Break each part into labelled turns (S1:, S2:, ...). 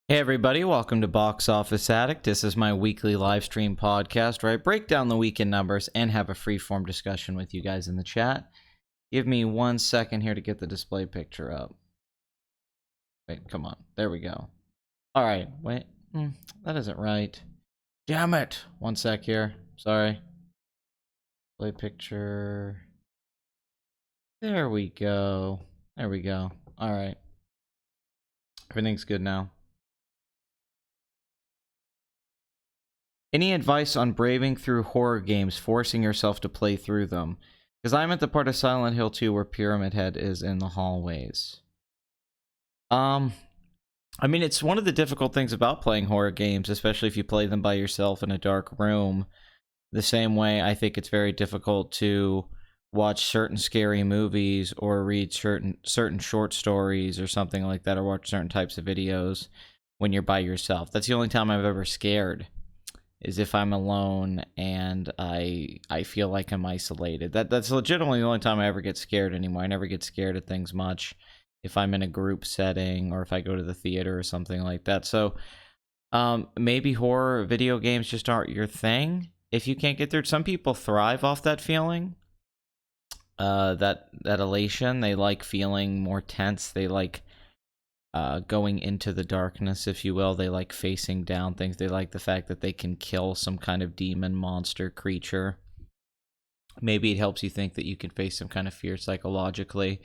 S1: Hey everybody, welcome to Box Office Addict. This is my weekly live stream podcast where I break down the weekend numbers and have a free-form discussion with you guys in the chat. Give me 1 second here to get the display picture up. Wait, come on. There we go. Alright, wait. That isn't right. Damn it! 1 sec here. Sorry. Display picture. There we go. There we go. Alright. Everything's good now. Any advice on braving through horror games, forcing yourself to play through them? Because I'm at the part of Silent Hill 2 where Pyramid Head is in the hallways. I mean, it's one of the difficult things about playing horror games, especially if you play them by yourself in a dark room. The same way I think it's very difficult to watch certain scary movies or read certain short stories or something like that, or watch certain types of videos when you're by yourself. That's the only time I've ever scared, is if I'm alone and I feel like I'm isolated. That's legitimately the only time I ever get scared anymore. I never get scared at things much if I'm in a group setting or if I go to the theater or something like that. So maybe horror video games just aren't your thing if you can't get through it. Some people thrive off that feeling, that elation. They like feeling more tense. They like going into the darkness, if you will. They like facing down things. They like the fact that they can kill some kind of demon, monster, creature. Maybe it helps you think that you can face some kind of fear psychologically.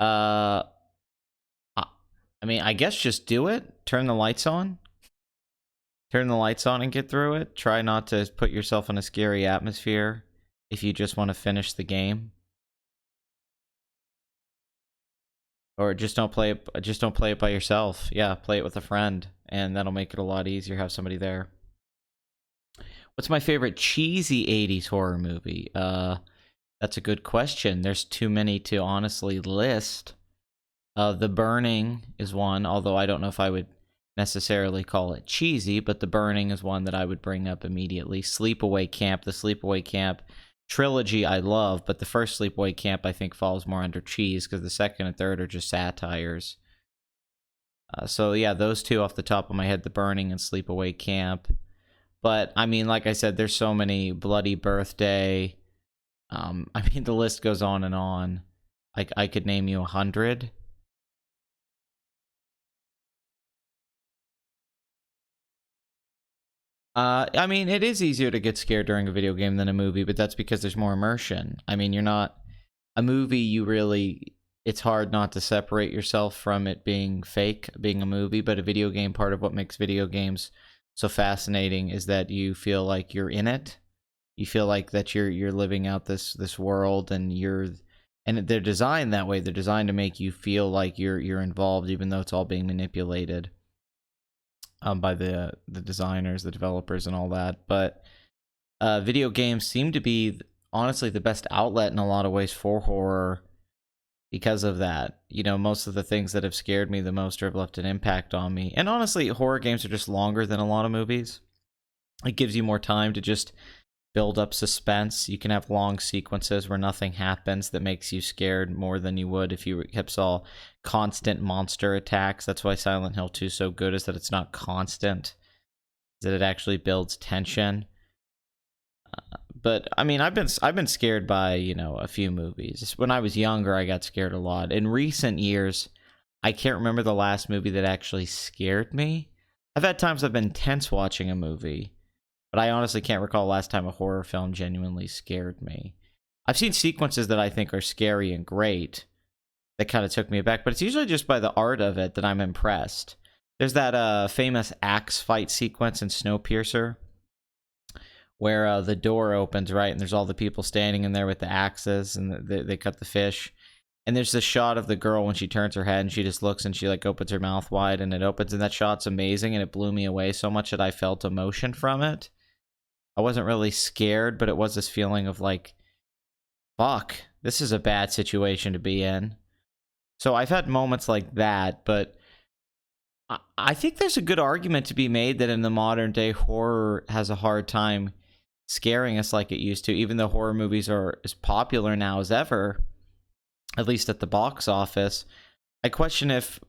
S1: I mean, I guess just do it. Turn the lights on. Turn the lights on and get through it. Try not to put yourself in a scary atmosphere if you just want to finish the game. Or just don't play it by yourself. Yeah, play it with a friend, and that'll make it a lot easier. Have somebody there. What's my favorite cheesy 80s horror movie? That's a good question. There's too many to honestly list. The Burning is one, although I don't know if I would necessarily call it cheesy, but The Burning is one that I would bring up immediately. Sleepaway Camp, the Sleepaway Camp trilogy I love, but the first Sleepaway Camp I think falls more under cheese because the second and third are just satires. So yeah, those two off the top of my head, The Burning and Sleepaway Camp. But I mean, like I said, there's so many. Bloody Birthday. I mean, the list goes on and on. I could name you 100. I mean, it is easier to get scared during a video game than a movie, but that's because there's more immersion. I mean, you're not... A movie, it's hard not to separate yourself from it being fake, being a movie, but a video game, part of what makes video games so fascinating is that you feel like you're in it. You feel like that you're living out this world, and they're designed that way. They're designed to make you feel like you're involved, even though it's all being manipulated by the designers, the developers, and all that. But video games seem to be honestly the best outlet in a lot of ways for horror because of that. You know, most of the things that have scared me the most or have left an impact on me. And honestly, horror games are just longer than a lot of movies. It gives you more time to just build up suspense. You can have long sequences where nothing happens that makes you scared more than you would if you kept saw constant monster attacks. That's why Silent Hill 2 is so good, is that it's not constant, that it actually builds tension. But I mean, I've been scared by, a few movies. When I was younger, I got scared a lot. In recent years, I can't remember the last movie that actually scared me. I've had times I've been tense watching a movie, but I honestly can't recall the last time a horror film genuinely scared me. I've seen sequences that I think are scary and great that kind of took me aback, but it's usually just by the art of it that I'm impressed. There's that famous axe fight sequence in Snowpiercer where the door opens, right, and there's all the people standing in there with the axes, and they cut the fish. And there's this shot of the girl when she turns her head and she just looks and she like opens her mouth wide and it opens, and that shot's amazing, and it blew me away so much that I felt emotion from it. I wasn't really scared, but it was this feeling of like, fuck, this is a bad situation to be in. So I've had moments like that, but I think there's a good argument to be made that in the modern day, horror has a hard time scaring us like it used to, even though horror movies are as popular now as ever, at least at the box office. I question if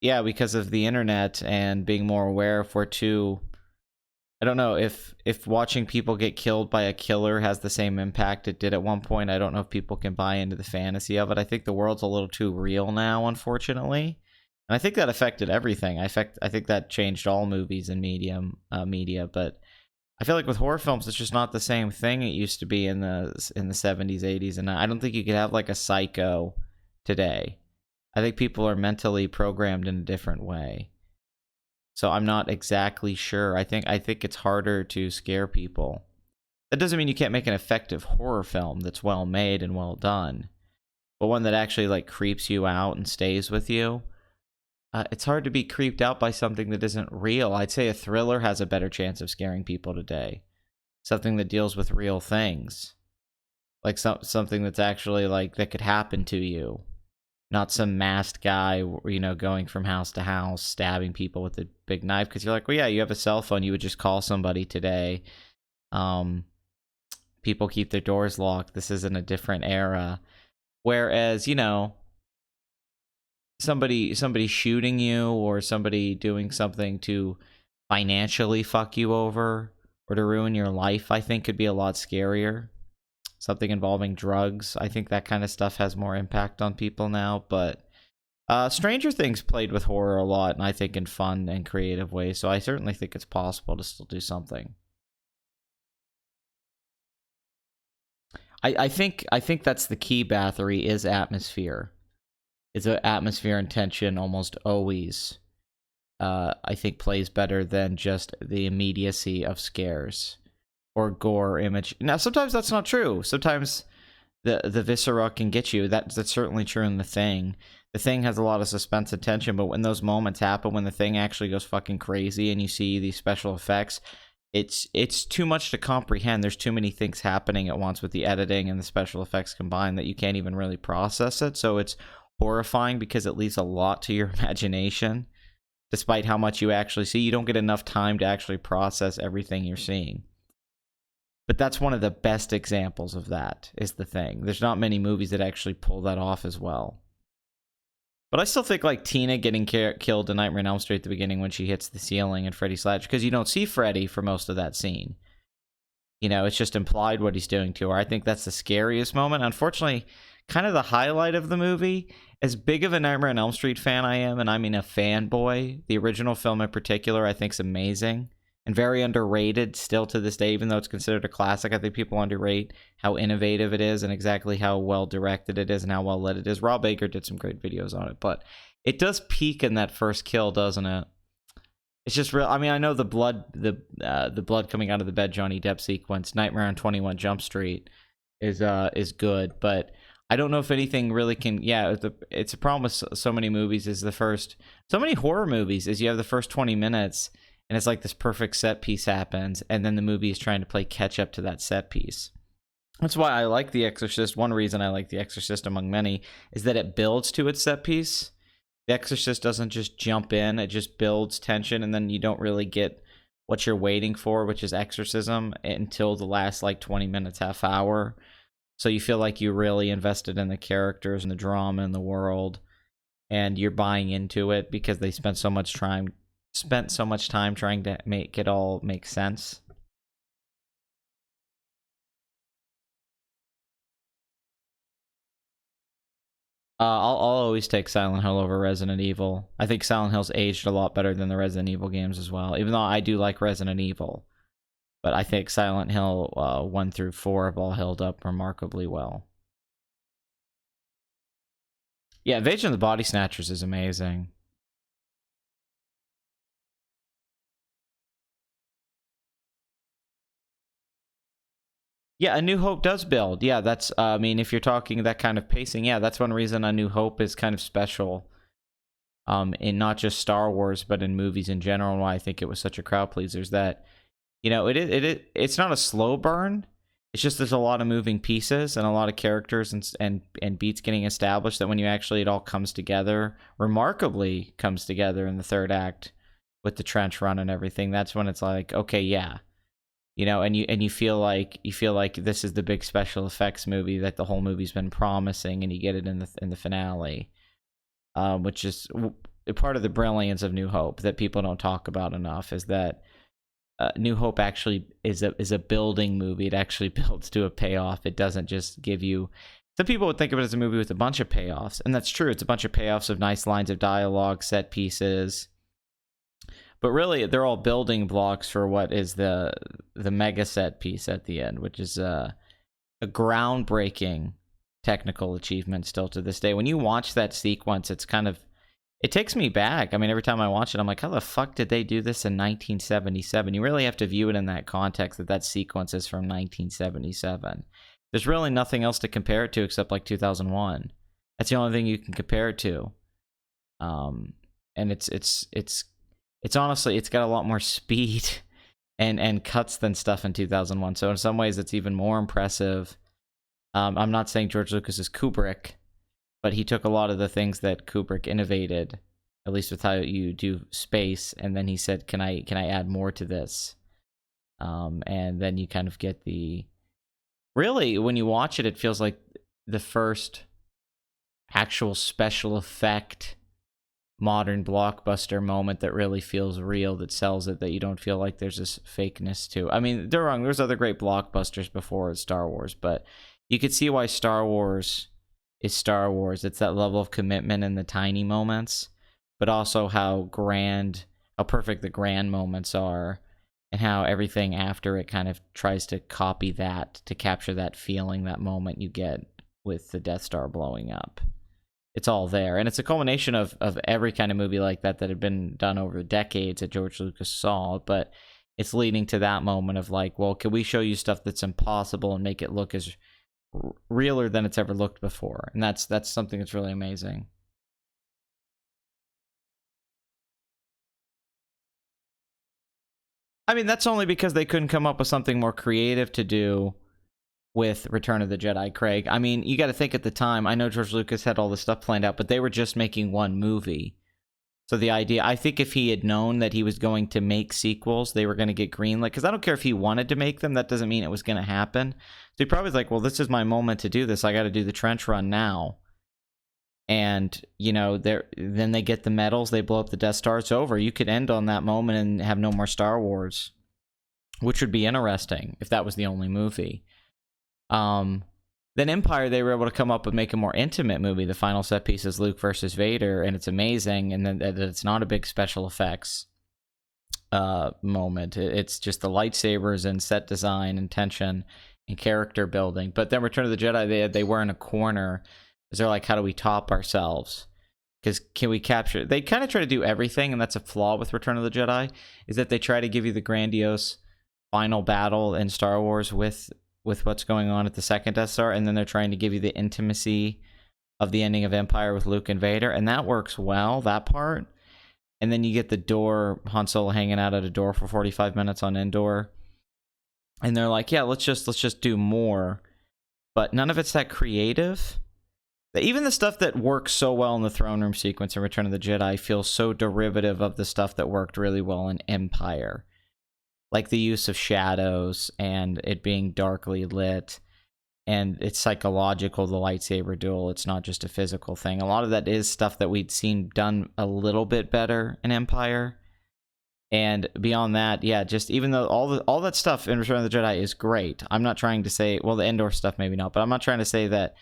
S1: Yeah, because of the internet and being more aware. If we're too, I don't know if watching people get killed by a killer has the same impact it did at one point. I don't know if people can buy into the fantasy of it. I think the world's a little too real now, unfortunately, and I think that affected everything. I think that changed all movies and media. But I feel like with horror films, it's just not the same thing it used to be in the 70s, 80s, and I don't think you could have like a Psycho today. I think people are mentally programmed in a different way. So I'm not exactly sure. I think it's harder to scare people. That doesn't mean you can't make an effective horror film that's well made and well done, but one that actually like creeps you out and stays with you. It's hard to be creeped out by something that isn't real. I'd say a thriller has a better chance of scaring people today. Something that deals with real things, like something that's actually like that could happen to you. Not some masked guy, going from house to house, stabbing people with a big knife. Because you're like, well, yeah, you have a cell phone. You would just call somebody today. Um, People keep their doors locked. This isn't a different era. Whereas, somebody shooting you or somebody doing something to financially fuck you over or to ruin your life, I think could be a lot scarier. Something involving drugs. I think that kind of stuff has more impact on people now, but Stranger Things played with horror a lot, and I think in fun and creative ways. So I certainly think it's possible to still do something. I think that's the key. Bathory is atmosphere. It's an atmosphere and tension almost always. I think plays better than just the immediacy of scares or gore image. Now sometimes that's not true. Sometimes the viscera can get you. That's certainly true in The Thing. The Thing has a lot of suspense and tension, but when those moments happen, when the Thing actually goes fucking crazy and you see these special effects, it's too much to comprehend. There's too many things happening at once with the editing and the special effects combined that you can't even really process it. So it's horrifying because it leaves a lot to your imagination. Despite how much you actually see, you don't get enough time to actually process everything you're seeing. But that's one of the best examples of that, is The Thing. There's not many movies that actually pull that off as well. But I still think like Tina getting killed in Nightmare on Elm Street at the beginning when she hits the ceiling and Freddy slaps, because you don't see Freddy for most of that scene. It's just implied what he's doing to her. I think that's the scariest moment. Unfortunately, kind of the highlight of the movie. As big of a Nightmare on Elm Street fan I am, and I mean a fanboy, the original film in particular I think is amazing and very underrated still to this day, even though it's considered a classic. I think people underrate how innovative it is and exactly how well directed it is and how well lit it is. Rob Baker did some great videos on it, but it does peak in that first kill, doesn't it? It's just real. I mean, I know the blood coming out of the bed Johnny Depp sequence, Nightmare on 21 Jump Street, is good, but I don't know if anything really can. Yeah, it's a problem with so many movies. So many horror movies is you have the first 20 minutes and it's like this perfect set piece happens, and then the movie is trying to play catch up to that set piece. That's why I like The Exorcist. One reason I like The Exorcist among many is that it builds to its set piece. The Exorcist doesn't just jump in, it just builds tension, and then you don't really get what you're waiting for, which is exorcism, until the last like 20 minutes, half hour. So you feel like you're really invested in the characters and the drama and the world, and you're buying into it because they spent so much time trying to make it all make sense. I'll always take Silent Hill over Resident Evil. I think Silent Hill's aged a lot better than the Resident Evil games as well, even though I do like Resident Evil. But I think Silent Hill 1 through 4 have all held up remarkably well. Yeah, Invasion of the Body Snatchers is amazing. Yeah, A New Hope does build. Yeah, that's, I mean, if you're talking that kind of pacing, yeah, that's one reason A New Hope is kind of special. In not just Star Wars, but in movies in general, and why I think it was such a crowd pleaser is that, it's not a slow burn. It's just there's a lot of moving pieces and a lot of characters and beats getting established that when you actually it all comes together, remarkably comes together in the third act with the trench run and everything. That's when it's like, okay, yeah, and you feel like this is the big special effects movie that the whole movie's been promising, and you get it in the finale, which is part of the brilliance of New Hope that people don't talk about enough is that New Hope actually is a building movie. It actually builds to a payoff. It doesn't just give you. Some people would think of it as a movie with a bunch of payoffs, and that's true. It's a bunch of payoffs of nice lines of dialogue, set pieces, but really they're all building blocks for what is the mega set piece at the end, which is a groundbreaking technical achievement still to this day. When you watch that sequence, it's kind of, it takes me back. I mean, every time I watch it, I'm like, how the fuck did they do this in 1977? You really have to view it in that context, that sequence is from 1977. There's really nothing else to compare it to except like 2001. That's the only thing you can compare it to. And it's honestly, it's got a lot more speed and cuts than stuff in 2001. So in some ways, it's even more impressive. I'm not saying George Lucas is Kubrick, but he took a lot of the things that Kubrick innovated, at least with how you do space, and then he said, "Can I add more to this?" And then you kind of get the. Really, when you watch it, it feels like the first actual special effect modern blockbuster moment that really feels real, that sells it, that you don't feel like there's this fakeness to. I mean, they're wrong. There's other great blockbusters before Star Wars, but you could see why Star Wars is Star Wars. It's that level of commitment in the tiny moments, but also how perfect the grand moments are, and how everything after it kind of tries to copy that to capture that feeling, that moment you get with the Death Star blowing up. It's all there, and it's a culmination of every kind of movie like that had been done over decades that George Lucas saw, but it's leading to that moment of like, well, can we show you stuff that's impossible and make it look as realer than it's ever looked before? And that's something that's really amazing. I mean, that's only because they couldn't come up with something more creative to do with Return of the Jedi, Craig. I mean, you got to think at the time, I know George Lucas had all this stuff planned out, but they were just making one movie. So the idea, I think if he had known that he was going to make sequels, they were going to get greenlit, because I don't care if he wanted to make them, that doesn't mean it was going to happen. So he probably was like, well, this is my moment to do this. I got to do the trench run now. And, you know, then they get the medals, they blow up the Death Star, it's over. You could end on that moment and have no more Star Wars, which would be interesting if that was the only movie. Then Empire, they were able to come up with make a more intimate movie. The final set piece is Luke versus Vader, and it's amazing. And then it's not a big special effects moment. It's just the lightsabers and set design and tension and character building. But then Return of the Jedi, they were in a corner. They're like, how do we top ourselves? Because can we capture... They kind of try to do everything, and that's a flaw with Return of the Jedi, is that they try to give you the grandiose final battle in Star Wars with what's going on at the second Death Star, and then they're trying to give you the intimacy of the ending of Empire with Luke and Vader, and that works well, that part. And then you get the door, Han Solo hanging out at a door for 45 minutes on Endor, and they're like, yeah, let's just do more, but none of it's that creative. Even the stuff that works so well in the throne room sequence in Return of the Jedi feels so derivative of the stuff that worked really well in Empire. Like the use of shadows and it being darkly lit, and it's psychological, the lightsaber duel. It's not just a physical thing. A lot of that is stuff that we'd seen done a little bit better in Empire. And beyond that, yeah, just even though all that stuff in Return of the Jedi is great, I'm not trying to say, well, the Endor stuff maybe not, but I'm not trying to say that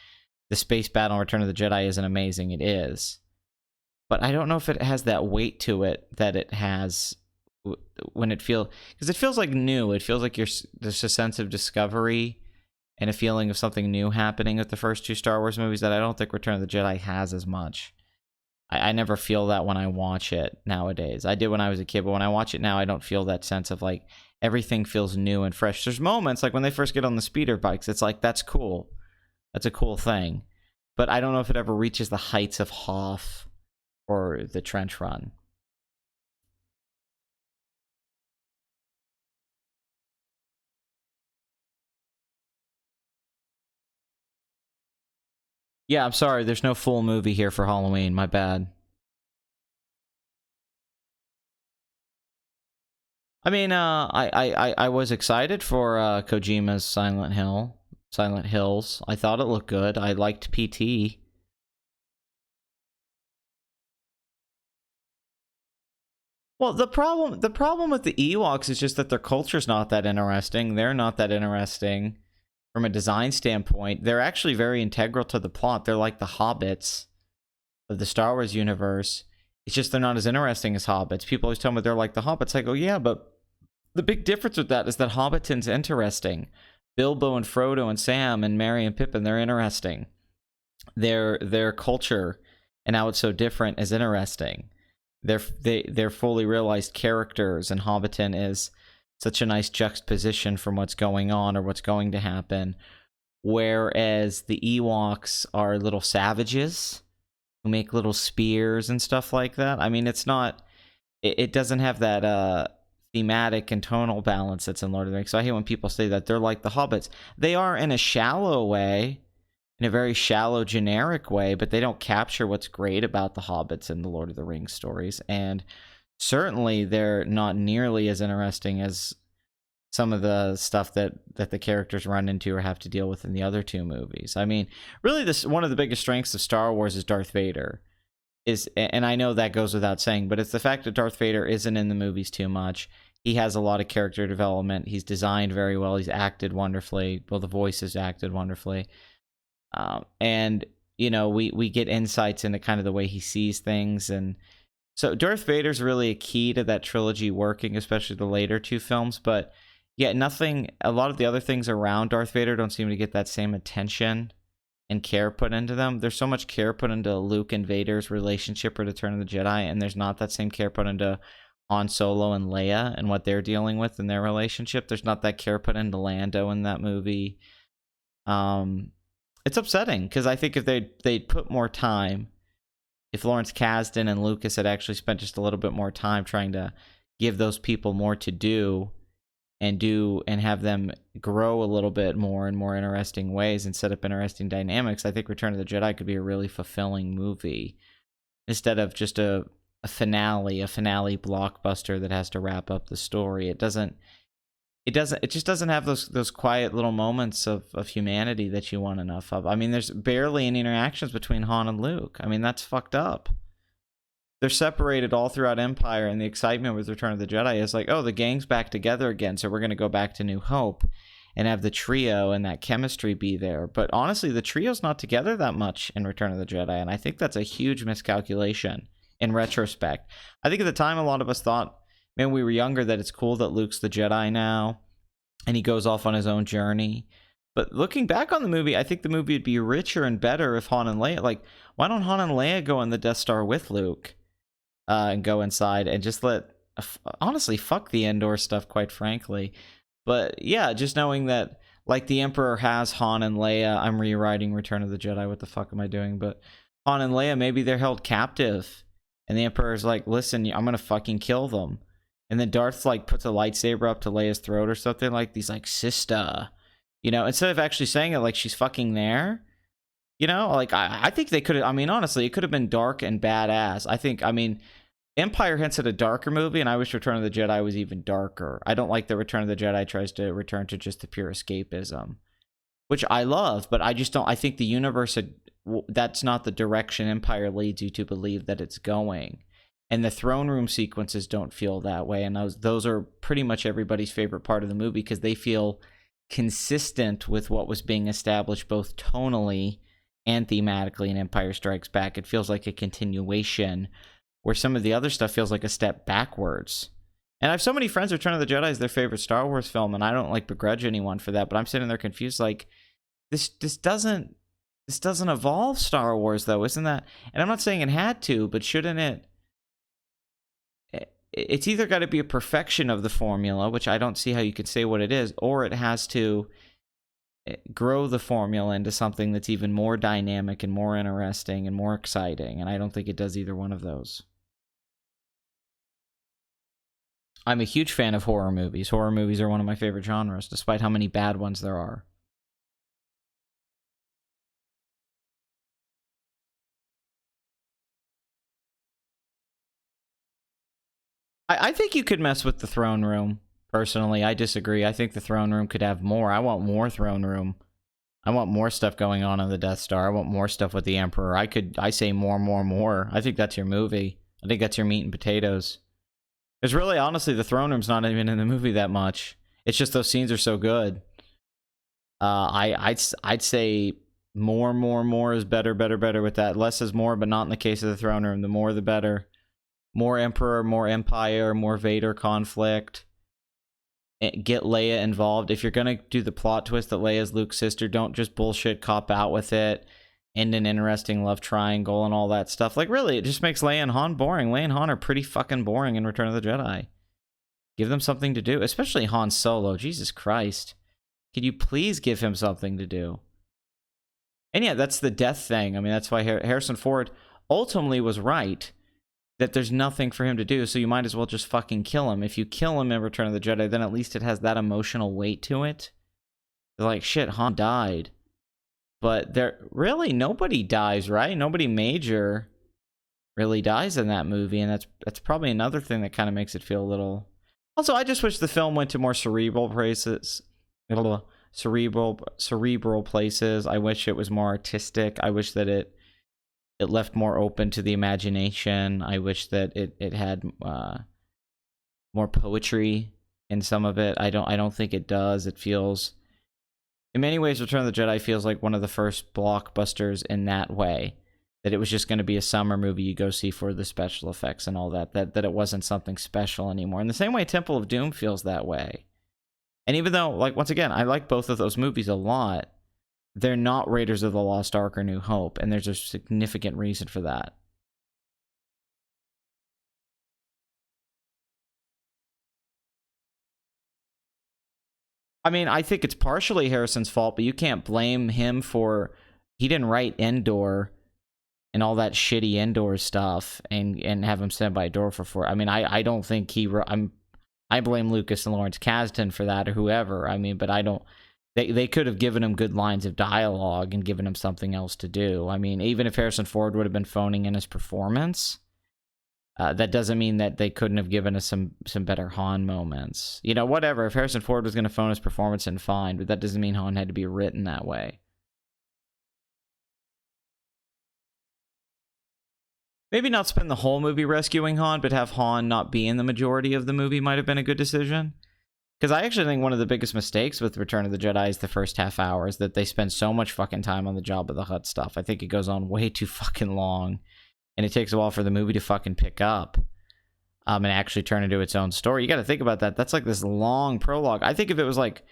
S1: the space battle in Return of the Jedi isn't amazing. It is. But I don't know if it has that weight to it that it has when it feels... Because it feels like new. It feels like there's a sense of discovery and a feeling of something new happening with the first two Star Wars movies that I don't think Return of the Jedi has as much. I never feel that when I watch it nowadays. I did when I was a kid, but when I watch it now, I don't feel that sense of like everything feels new and fresh. There's moments like when they first get on the speeder bikes, it's like, that's cool. That's a cool thing. But I don't know if it ever reaches the heights of Hoth or the trench run. Yeah, I'm sorry. There's no full movie here for Halloween. My bad. I mean, I was excited for Kojima's Silent Hills. I thought it looked good. I liked PT. Well, the problem with the Ewoks is just that their culture's not that interesting. They're not that interesting from a design standpoint. They're actually very integral to the plot. They're like the hobbits of the Star Wars universe. It's just they're not as interesting as hobbits. People always tell me they're like the hobbits. I go, yeah, but the big difference with that is that Hobbiton's interesting. Bilbo and Frodo and Sam and Merry and Pippin, they're interesting. Their culture and how it's so different is interesting. They're fully realized characters, and Hobbiton is such a nice juxtaposition from what's going on or what's going to happen. Whereas the Ewoks are little savages who make little spears and stuff like that. I mean, it's not. It doesn't have that thematic and tonal balance that's in Lord of the Rings. So I hate when people say that they're like the hobbits. They are in a shallow way, in a very shallow, generic way, but they don't capture what's great about the hobbits in the Lord of the Rings stories. And certainly they're not nearly as interesting as some of the stuff that the characters run into or have to deal with in the other two movies. I mean, really, this one of the biggest strengths of Star Wars is Darth Vader. And I know that goes without saying, but it's the fact that Darth Vader isn't in the movies too much. He has a lot of character development. He's designed very well. He's acted wonderfully. Well, the voice is acted wonderfully. And, you know, we get insights into kind of the way he sees things. And so Darth Vader's really a key to that trilogy working, especially the later two films. But yeah, a lot of the other things around Darth Vader don't seem to get that same attention and care put into them. There's so much care put into Luke and Vader's relationship or Return of the Jedi, and there's not that same care put into Han Solo and Leia and what they're dealing with in their relationship. There's not that care put into Lando in that movie. It's upsetting because I think if they'd put more time, if Lawrence Kasdan and Lucas had actually spent just a little bit more time trying to give those people more to do and have them grow a little bit more in more interesting ways and set up interesting dynamics, I think Return of the Jedi could be a really fulfilling movie instead of just a finale blockbuster that has to wrap up the story. It just doesn't have those quiet little moments of humanity that you want enough of. I mean, there's barely any interactions between Han and Luke. I mean, that's fucked up. They're separated all throughout Empire, and the excitement with Return of the Jedi is like, oh, the gang's back together again, so we're going to go back to New Hope and have the trio and that chemistry be there. But honestly, the trio's not together that much in Return of the Jedi, and I think that's a huge miscalculation in retrospect. I think at the time, a lot of us thought, man, we were younger, that it's cool that Luke's the Jedi now, and he goes off on his own journey. But looking back on the movie, I think the movie would be richer and better if Han and Leia, like, why don't Han and Leia go in the Death Star with Luke? And go inside and just honestly, fuck the Endor stuff, quite frankly. But yeah, just knowing that, like, the Emperor has Han and Leia. I'm rewriting Return of the Jedi. What the fuck am I doing? But Han and Leia, maybe they're held captive. And the Emperor's like, listen, I'm going to fucking kill them. And then Darth, like, puts a lightsaber up to Leia's throat or something, like, these, like, sister. You know, instead of actually saying it like she's fucking there. You know, like, I think they could have, I mean, honestly, it could have been dark and badass. I mean, Empire hints at a darker movie, and I wish Return of the Jedi was even darker. I don't like that Return of the Jedi tries to return to just the pure escapism, which I love, but I just don't, I think the universe, that's not the direction Empire leads you to believe that it's going. And the throne room sequences don't feel that way, and those are pretty much everybody's favorite part of the movie because they feel consistent with what was being established both tonally and thematically in Empire Strikes Back. It feels like a continuation, where some of the other stuff feels like a step backwards. And I have so many friends who Return of the Jedi is their favorite Star Wars film, and I don't, like, begrudge anyone for that, but I'm sitting there confused, like, this doesn't evolve Star Wars, though, isn't that? And I'm not saying it had to, but shouldn't it? It's either got to be a perfection of the formula, which I don't see how you could say what it is, or it has to grow the formula into something that's even more dynamic and more interesting and more exciting, and I don't think it does either one of those. I'm a huge fan of horror movies. Horror movies are one of my favorite genres, despite how many bad ones there are. I think you could mess with the throne room. Personally, I disagree. I think the throne room could have more. I want more throne room. I want more stuff going on the Death Star. I want more stuff with the Emperor. I say more. I think that's your movie. I think that's your meat and potatoes. Because really, honestly, the throne room's not even in the movie that much. It's just those scenes are so good. I'd say more is better with that. Less is more, but not in the case of the throne room. The more, the better. More Emperor, more Empire, more Vader conflict. Get Leia involved. If you're gonna do the plot twist that Leia's Luke's sister, don't just bullshit cop out with it. End an interesting love triangle and all that stuff. Like, really, it just makes Leia and Han boring. Leia and Han are pretty fucking boring in Return of the Jedi. Give them something to do, especially Han Solo. Jesus Christ. Could you please give him something to do? And yeah, that's the death thing. I mean, that's why Harrison Ford ultimately was right, that there's nothing for him to do, so you might as well just fucking kill him. If you kill him in Return of the Jedi, then at least it has that emotional weight to it. They're like, shit, Han died. But there really nobody dies, right? Nobody major really dies in that movie, and that's probably another thing that kind of makes it feel a little... Also, I just wish the film went to more cerebral places. Cerebral places. I wish it was more artistic. I wish that it left more open to the imagination. I wish that it had more poetry in some of it. I don't think it does. It feels, in many ways, Return of the Jedi feels like one of the first blockbusters in that way. That it was just going to be a summer movie you go see for the special effects and all that. That it wasn't something special anymore. In the same way Temple of Doom feels that way. And even though, like, once again, I like both of those movies a lot, they're not Raiders of the Lost Ark or New Hope, and there's a significant reason for that. I mean, I think it's partially Harrison's fault, but you can't blame him for... He didn't write Endor and all that shitty Endor stuff and have him stand by a door for 4... I mean, I don't think he... I blame Lucas and Lawrence Kasdan for that, or whoever. I mean, but I don't... They could have given him good lines of dialogue and given him something else to do. I mean, even if Harrison Ford would have been phoning in his performance, that doesn't mean that they couldn't have given us some better Han moments. You know, whatever. If Harrison Ford was going to phone his performance in, fine, but that doesn't mean Han had to be written that way. Maybe not spend the whole movie rescuing Han, but have Han not be in the majority of the movie might have been a good decision. Because I actually think one of the biggest mistakes with Return of the Jedi is the first half hour, is that they spend so much fucking time on the Jabba the Hutt stuff. I think it goes on way too fucking long, and it takes a while for the movie to fucking pick up and actually turn into its own story. You got to think about that. That's like this long prologue. I think if it was like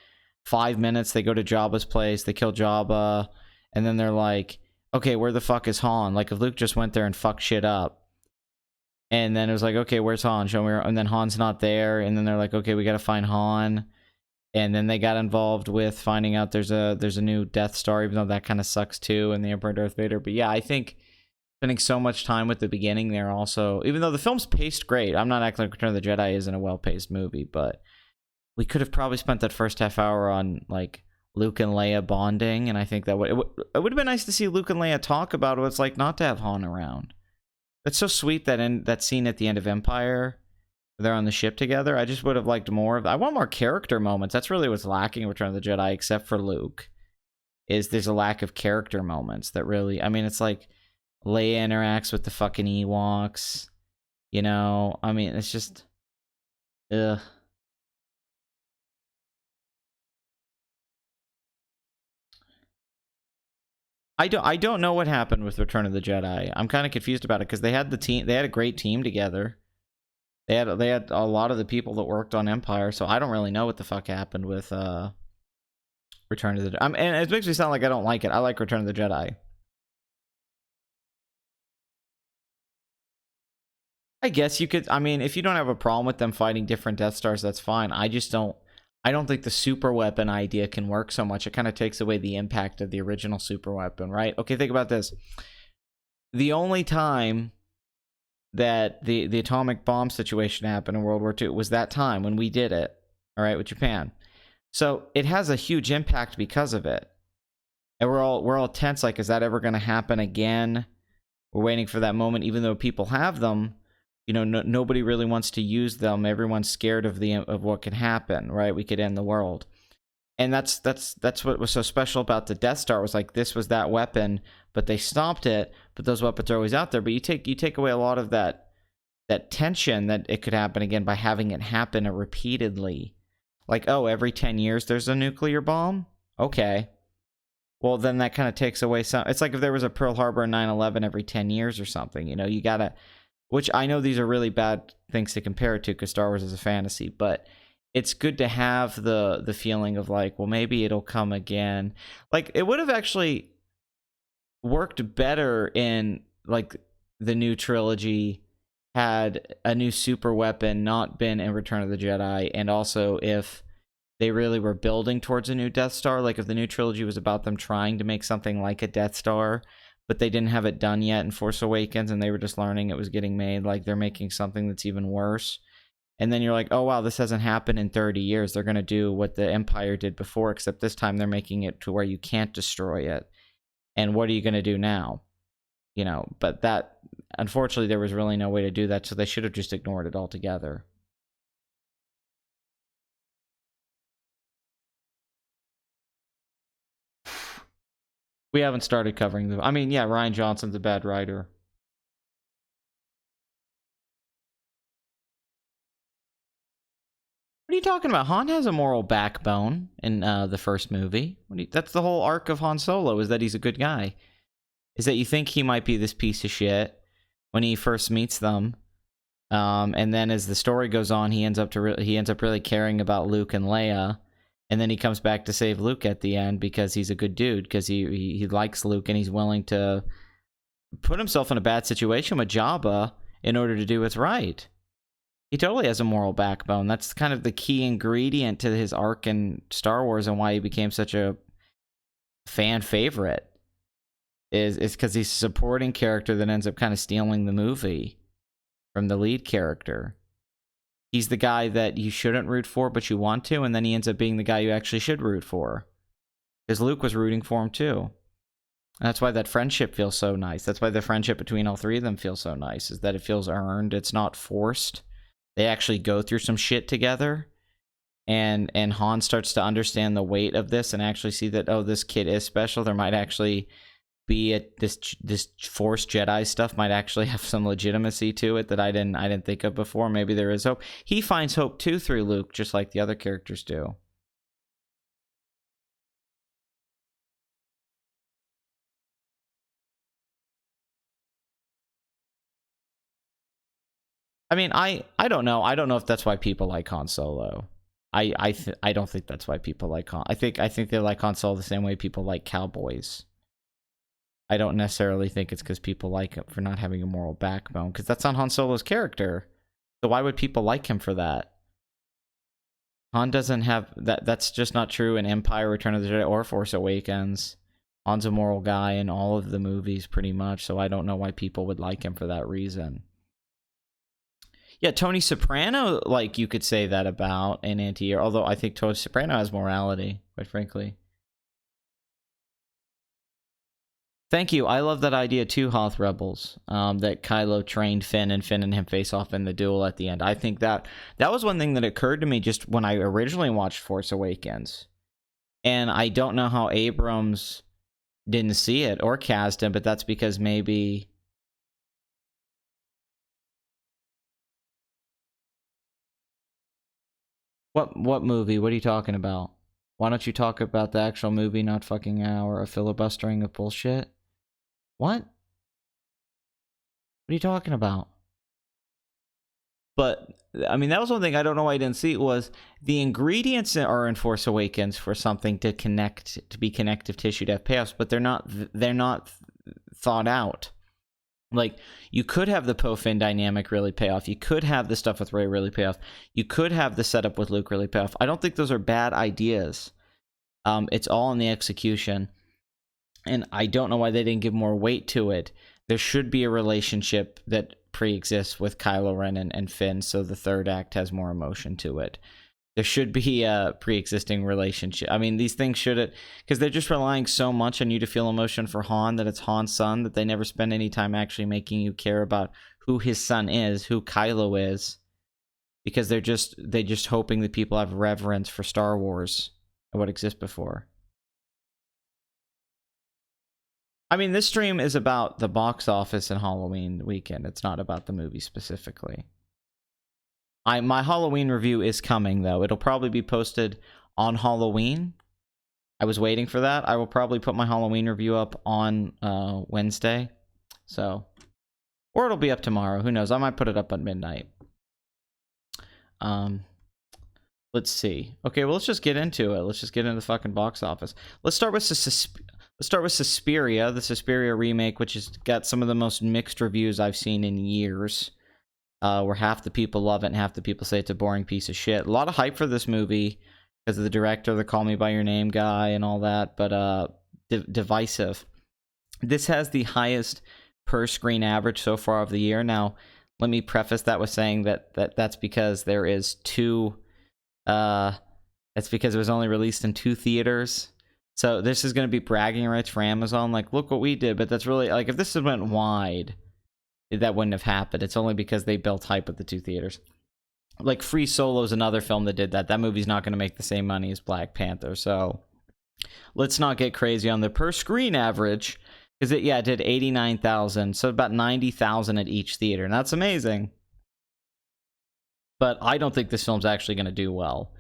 S1: 5 minutes, they go to Jabba's place, they kill Jabba, and then they're like, okay, where the fuck is Han? Like, if Luke just went there and fucked shit up, and then it was like, okay, where's Han? Show me. And then Han's not there. And then they're like, okay, we got to find Han. And then they got involved with finding out there's a new Death Star, even though that kind of sucks too, and the Emperor Darth Vader. But yeah, I think spending so much time with the beginning there also, even though the film's paced great, I'm not acting like Return of the Jedi isn't a well-paced movie, but we could have probably spent that first half hour on, like, Luke and Leia bonding, and I think that it would have been nice to see Luke and Leia talk about what it's like not to have Han around. It's so sweet that in that scene at the end of Empire, they're on the ship together. I just would have liked more of... I want more character moments. That's really what's lacking in Return of the Jedi, except for Luke, is there's a lack of character moments that really... I mean, it's like Leia interacts with the fucking Ewoks, you know? I mean, it's just... Ugh. I don't know what happened with Return of the Jedi. I'm kind of confused about it because they had a great team together. They had a lot of the people that worked on Empire, so I don't really know what the fuck happened with Return of the Jedi. And it makes me sound like I don't like it. I like Return of the Jedi. I guess you could. I mean, if you don't have a problem with them fighting different Death Stars, that's fine. I don't think the super weapon idea can work so much. It kind of takes away the impact of the original super weapon, right? Okay, think about this. The only time that the atomic bomb situation happened in World War II was that time when we did it, all right, with Japan. So it has a huge impact because of it. And we're all tense, like, is that ever going to happen again? We're waiting for that moment, even though people have them. You know, nobody really wants to use them. Everyone's scared of what could happen, right? We could end the world. And that's what was so special about the Death Star, was like, this was that weapon, but they stopped it, but those weapons are always out there. But you take away a lot of that that tension that it could happen again by having it happen repeatedly. Like, oh, every 10 years there's a nuclear bomb? Okay. Well, then that kind of takes away some... It's like if there was a Pearl Harbor and 9/11 every 10 years or something, you know, you gotta... Which I know these are really bad things to compare it to because Star Wars is a fantasy, but it's good to have the feeling of like, well, maybe it'll come again. Like, it would have actually worked better in, like, the new trilogy had a new super weapon not been in Return of the Jedi, and also if they really were building towards a new Death Star, like if the new trilogy was about them trying to make something like a Death Star, but they didn't have it done yet in Force Awakens, and they were just learning it was getting made, like they're making something that's even worse. And then you're like, oh wow, this hasn't happened in 30 years. They're going to do what the Empire did before, except this time they're making it to where you can't destroy it. And what are you going to do now? You know, but that, unfortunately, there was really no way to do that, so they should have just ignored it altogether. We haven't started covering them. I mean, yeah, Rian Johnson's a bad writer. What are you talking about? Han has a moral backbone in the first movie. That's the whole arc of Han Solo, is that he's a good guy. Is that you think he might be this piece of shit when he first meets them, and then as the story goes on, he ends up really caring about Luke and Leia, and then he comes back to save Luke at the end because he's a good dude, because he likes Luke and he's willing to put himself in a bad situation with Jabba in order to do what's right. He totally has a moral backbone. That's kind of the key ingredient to his arc in Star Wars and why he became such a fan favorite. Is because he's a supporting character that ends up kind of stealing the movie from the lead character. He's the guy that you shouldn't root for, but you want to, and then he ends up being the guy you actually should root for. Because Luke was rooting for him too. And that's why that friendship feels so nice. That's why the friendship between all three of them feels so nice, is that it feels earned. It's not forced. They actually go through some shit together. And Han starts to understand the weight of this and actually see that, oh, this kid is special. There might actually be this Force Jedi stuff might actually have some legitimacy to it that I didn't think of before. Maybe there is hope. He finds hope too through Luke, just like the other characters do. I mean, I don't know. I don't know if that's why people like Han Solo. I don't think that's why people like Han. I think they like Han Solo the same way people like cowboys. I don't necessarily think it's because people like him for not having a moral backbone, because that's not Han Solo's character. So why would people like him for that? Han doesn't have that. That's just not true in Empire, Return of the Jedi, or Force Awakens. Han's a moral guy in all of the movies, pretty much. So I don't know why people would like him for that reason. Yeah, Tony Soprano, like, you could say that about an anti-hero, although I think Tony Soprano has morality, quite frankly. Thank you. I love that idea too, Hoth Rebels. That Kylo trained Finn, and Finn and him face off in the duel at the end. I think that was one thing that occurred to me just when I originally watched Force Awakens. And I don't know how Abrams didn't see it or cast him, but that's because maybe... What movie? What are you talking about? Why don't you talk about the actual movie, not fucking an hour of filibustering of bullshit? What? What are you talking about? But, I mean, that was one thing I don't know why I didn't see, was the ingredients are in Force Awakens for something to connect, to be connective tissue, to have payoffs, but they're not thought out. Like, you could have the Poe-Finn dynamic really pay off. You could have the stuff with Rey really pay off. You could have the setup with Luke really pay off. I don't think those are bad ideas. It's all in the execution. And I don't know why they didn't give more weight to it. There should be a relationship that pre-exists with Kylo Ren and Finn, so the third act has more emotion to it. There should be a pre-existing relationship. I mean, these things shouldn't, because they're just relying so much on you to feel emotion for Han, that it's Han's son, that they never spend any time actually making you care about who his son is, who Kylo is, because they're just hoping that people have reverence for Star Wars and what exists before. I mean, this stream is about the box office and Halloween weekend. It's not about the movie specifically. My Halloween review is coming, though. It'll probably be posted on Halloween. I was waiting for that. I will probably put my Halloween review up on Wednesday. So, or it'll be up tomorrow. Who knows? I might put it up at midnight. Let's see. Okay, well, let's just get into it. Let's just get into the fucking box office. Let's start with Suspiria, the Suspiria remake, which has got some of the most mixed reviews I've seen in years. Where half the people love it and half the people say it's a boring piece of shit. A lot of hype for this movie because of the director, the Call Me By Your Name guy and all that, but divisive. This has the highest per-screen average so far of the year. Now, let me preface that with saying that's because there is two... that's because it was only released in 2 theaters. So this is going to be bragging rights for Amazon. Like, look what we did. But that's really... Like, if this had went wide... that wouldn't have happened. It's only because they built hype with the 2 theaters. Like, Free Solo's another film that did that. That movie's not going to make the same money as Black Panther, so let's not get crazy on the per-screen average, because it did 89,000, so about 90,000 at each theater, and that's amazing. But I don't think this film's actually going to do well.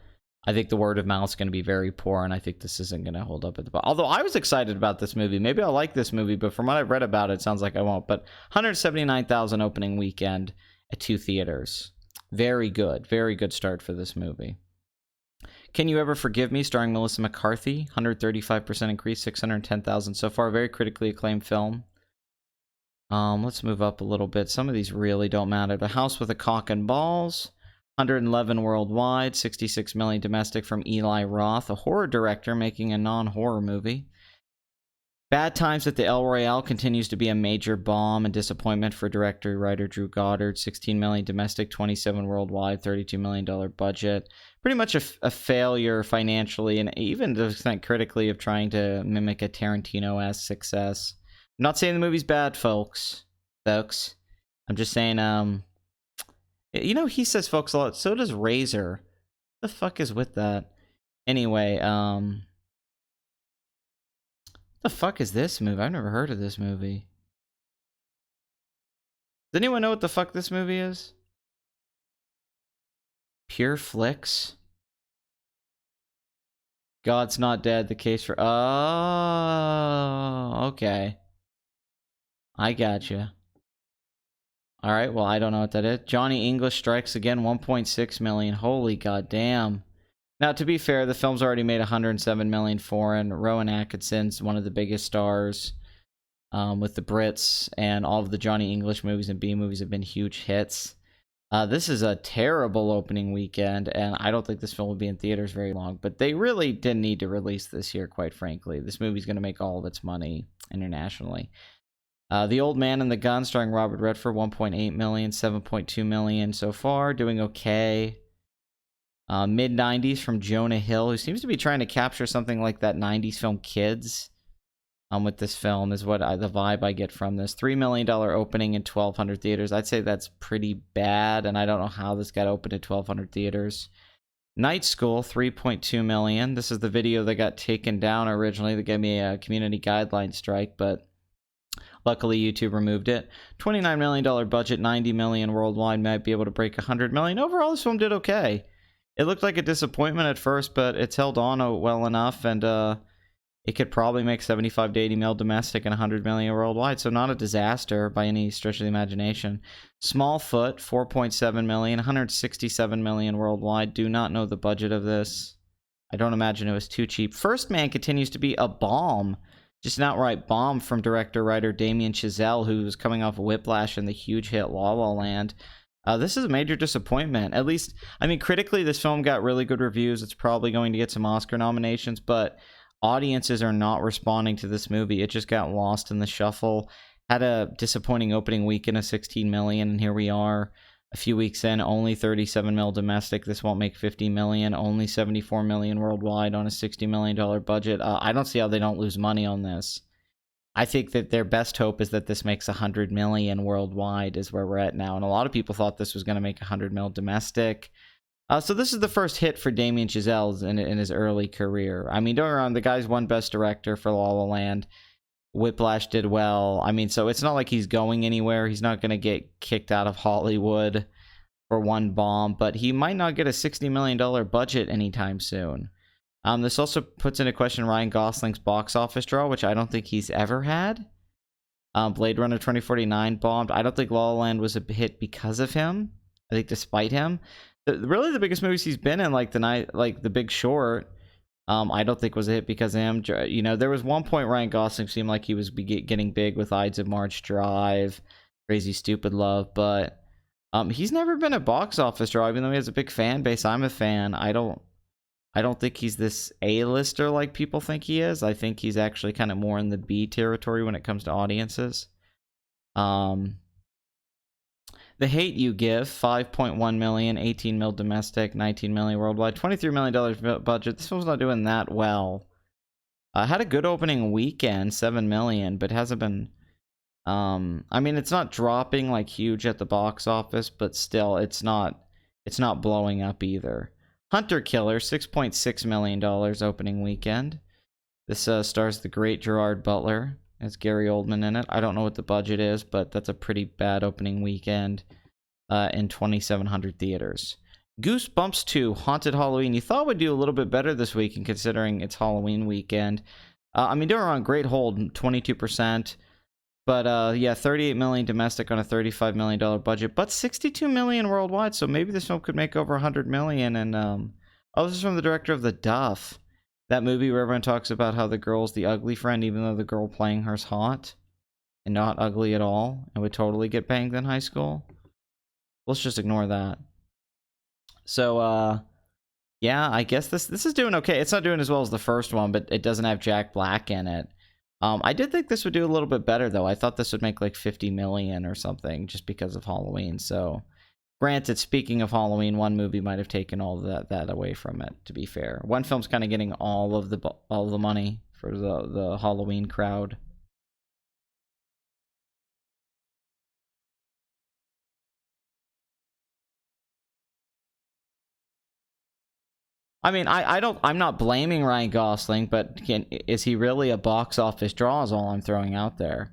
S1: I think the word of mouth is going to be very poor, and I think this isn't going to hold up at the bottom. Although I was excited about this movie. Maybe I'll like this movie, but from what I've read about it, it sounds like I won't. But 179,000 opening weekend at 2 theaters. Very good. Very good start for this movie. Can You Ever Forgive Me, starring Melissa McCarthy. 135% increase, 610,000 so far. Very critically acclaimed film. Let's move up a little bit. Some of these really don't matter. The House with a Cock and Balls. 111 worldwide, 66 million domestic from Eli Roth, a horror director making a non-horror movie. Bad Times at the El Royale continues to be a major bomb and disappointment for director-writer Drew Goddard. 16 million domestic, 27 worldwide, $32 million budget. Pretty much a failure financially and even to the extent critically of trying to mimic a Tarantino-esque success. I'm not saying the movie's bad, folks. I'm just saying, you know, he says folks a lot. So does Razor. The fuck is with that? Anyway, the fuck is this movie? I've never heard of this movie. Does anyone know what the fuck this movie is? Pure Flicks? God's Not Dead, the case for... Oh, okay. I gotcha. Alright, well, I don't know what that is. Johnny English Strikes Again, 1.6 million. Holy goddamn. Now, to be fair, the film's already made 107 million foreign. Rowan Atkinson's one of the biggest stars with the Brits, and all of the Johnny English movies and B movies have been huge hits. This is a terrible opening weekend, and I don't think this film will be in theaters very long, but they really didn't need to release this year, quite frankly. This movie's going to make all of its money internationally. The Old Man and the Gun, starring Robert Redford, 1.8 million, 7.2 million so far, doing okay. Mid-90s from Jonah Hill, who seems to be trying to capture something like that 90s film Kids with this film, is what the vibe I get from this. $3 million opening in 1,200 theaters. I'd say that's pretty bad, and I don't know how this got opened at 1,200 theaters. Night School, 3.2 million. This is the video that got taken down originally. They gave me a community guideline strike, but luckily YouTube removed it. $29 million budget, 90 million worldwide. Might be able to break 100 million. Overall, this film did okay. It looked like a disappointment at first, but it's held on well enough, and it could probably make 75 to 80 mil domestic and 100 million worldwide, so not a disaster by any stretch of the imagination. Smallfoot, 4.7 million, 167 million worldwide. Do not know the budget of this. I don't imagine it was too cheap. First Man continues to be a bomb. Just an outright bomb from director-writer Damien Chazelle, who was coming off of Whiplash and the huge hit La La Land. This is a major disappointment. At least, I mean, critically, this film got really good reviews. It's probably going to get some Oscar nominations, but audiences are not responding to this movie. It just got lost in the shuffle. Had a disappointing opening weekend of 16 million, and here we are a few weeks in, only 37 mil domestic. This won't make 50 million, only 74 million worldwide on a $60 million budget. I don't see how they don't lose money on this. I think that their best hope is that this makes 100 million worldwide is where we're at now. And a lot of people thought this was going to make 100 mil domestic. So this is the first hit for Damien Chazelle in his early career. I mean, don't get me wrong, the guy's won Best Director for La La Land. Whiplash did well. I mean, so it's not like he's going anywhere. He's not going to get kicked out of Hollywood for one bomb, but he might not get a $60 million budget anytime soon. This also puts into question Ryan Gosling's box office draw, which I don't think he's ever had. Blade Runner 2049 bombed. I don't think La La Land was a hit because of him. I think despite him, really the biggest movies he's been in, like The Big Short, I don't think was a hit because of him. You know, there was one point Ryan Gosling seemed like he was getting big with Ides of March Drive, Crazy Stupid Love, but he's never been a box office draw, even though he has a big fan base. I'm a fan. I don't think he's this A-lister like people think he is. I think he's actually kind of more in the B territory when it comes to audiences. The Hate You Give, 5.1 million, 18 mil domestic, 19 million worldwide, $23 million budget. This one's not doing that well. Had a good opening weekend, 7 million, but hasn't been... I mean, it's not dropping like huge at the box office, but still, it's not blowing up either. Hunter Killer, $6.6 million opening weekend. This stars the great Gerard Butler as Gary Oldman in it. I don't know what the budget is, but that's a pretty bad opening weekend in 2,700 theaters. Goosebumps 2, Haunted Halloween. You thought would do a little bit better this weekend considering it's Halloween weekend. I mean, they were on great hold, 22%. But yeah, 38 million domestic on a $35 million budget, but 62 million worldwide. So maybe this film could make over 100 million. And oh, this is from the director of The Duff, that movie where everyone talks about how the girl's the ugly friend, even though the girl playing her's hot and not ugly at all, and would totally get banged in high school. Let's just ignore that. So yeah, I guess this is doing okay. It's not doing as well as the first one, but it doesn't have Jack Black in it. I did think this would do a little bit better, though. I thought this would make like 50 million or something just because of Halloween. So, granted, speaking of Halloween, one movie might have taken all that away from it, to be fair. One film's kind of getting all of the money for the Halloween crowd. I mean, I'm not blaming Ryan Gosling, but is he really a box office draw is all I'm throwing out there.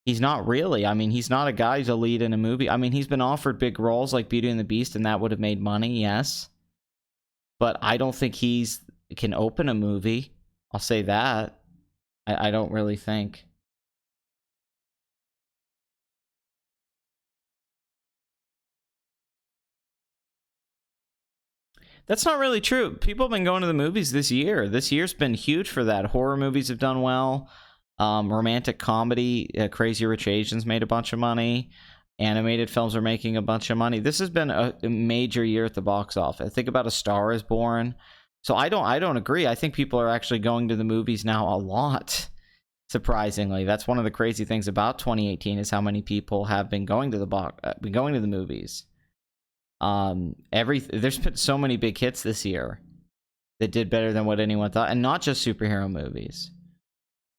S1: He's not really. I mean, he's not a guy who's a lead in a movie. I mean, he's been offered big roles like Beauty and the Beast, and that would have made money, yes. But I don't think he's can open a movie. I'll say that. I don't really think. That's not really true. People have been going to the movies this year. This year's been huge for that. Horror movies have done well. Romantic comedy, Crazy Rich Asians made a bunch of money. Animated films are making a bunch of money. This has been a major year at the box office. Think about A Star Is Born. So I don't agree. I think people are actually going to the movies now a lot. Surprisingly, that's one of the crazy things about 2018 is how many people have been going to the movies. There's been so many big hits this year that did better than what anyone thought, and not just superhero movies.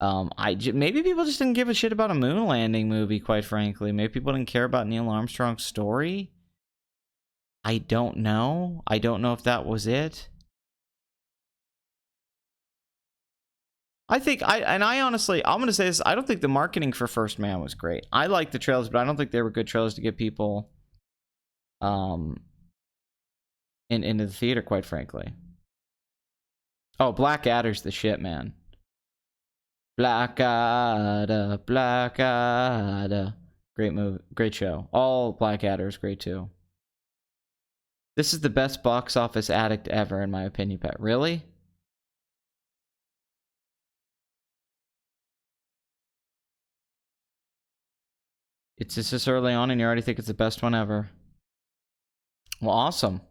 S1: Maybe people just didn't give a shit about a moon landing movie, quite frankly. Maybe people didn't care about Neil Armstrong's story. I don't know. I don't know if that was it. I honestly, I'm gonna say this. I don't think the marketing for First Man was great. I like the trailers, but I don't think they were good trailers to get people into the theater, quite frankly. Oh, Blackadder's the shit, man. Blackadder. Great movie, great show. All Blackadder is great too. This is the best box office Addict ever, in my opinion, Pat. Really? It's just this early on and you already think it's the best one ever. Well, awesome.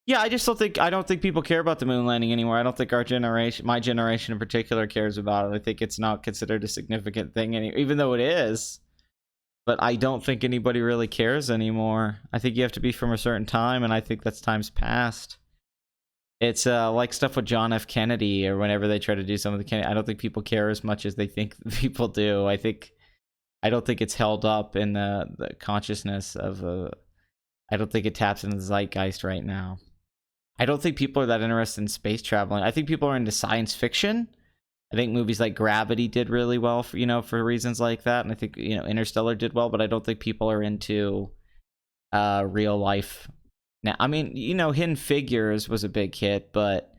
S1: Yeah, I don't think people care about the moon landing anymore. I don't think our generation, my generation in particular, cares about it. I think it's not considered a significant thing even though it is. But I don't think anybody really cares anymore. I think you have to be from a certain time, and I think that's time's past. It's like stuff with John F. Kennedy, or whenever they try to do some of the Kennedy. I don't think people care as much as they think people do. I don't think it's held up in the consciousness of I don't think it taps into the zeitgeist right now. I don't think people are that interested in space traveling. I think people are into science fiction I think movies like Gravity did really well for, for reasons like that. And I think, Interstellar did well, but I don't think people are into real life. Now, I mean, Hidden Figures was a big hit, but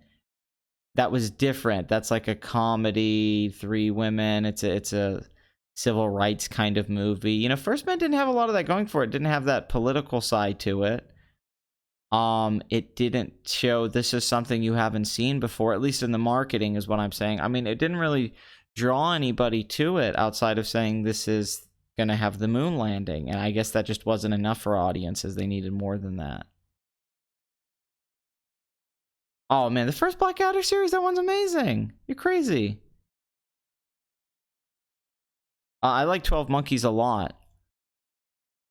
S1: that was different. That's like a comedy, 3 women. It's a civil rights kind of movie. First Man didn't have a lot of that going for it. Didn't have that political side to it. It didn't show this is something you haven't seen before, at least in the marketing is what I'm saying. I mean, it didn't really draw anybody to it outside of saying this is going to have the moon landing. And I guess that just wasn't enough for audiences. They needed more than that. Oh man, the first Blackadder series, that one's amazing. You're crazy. I like 12 Monkeys a lot.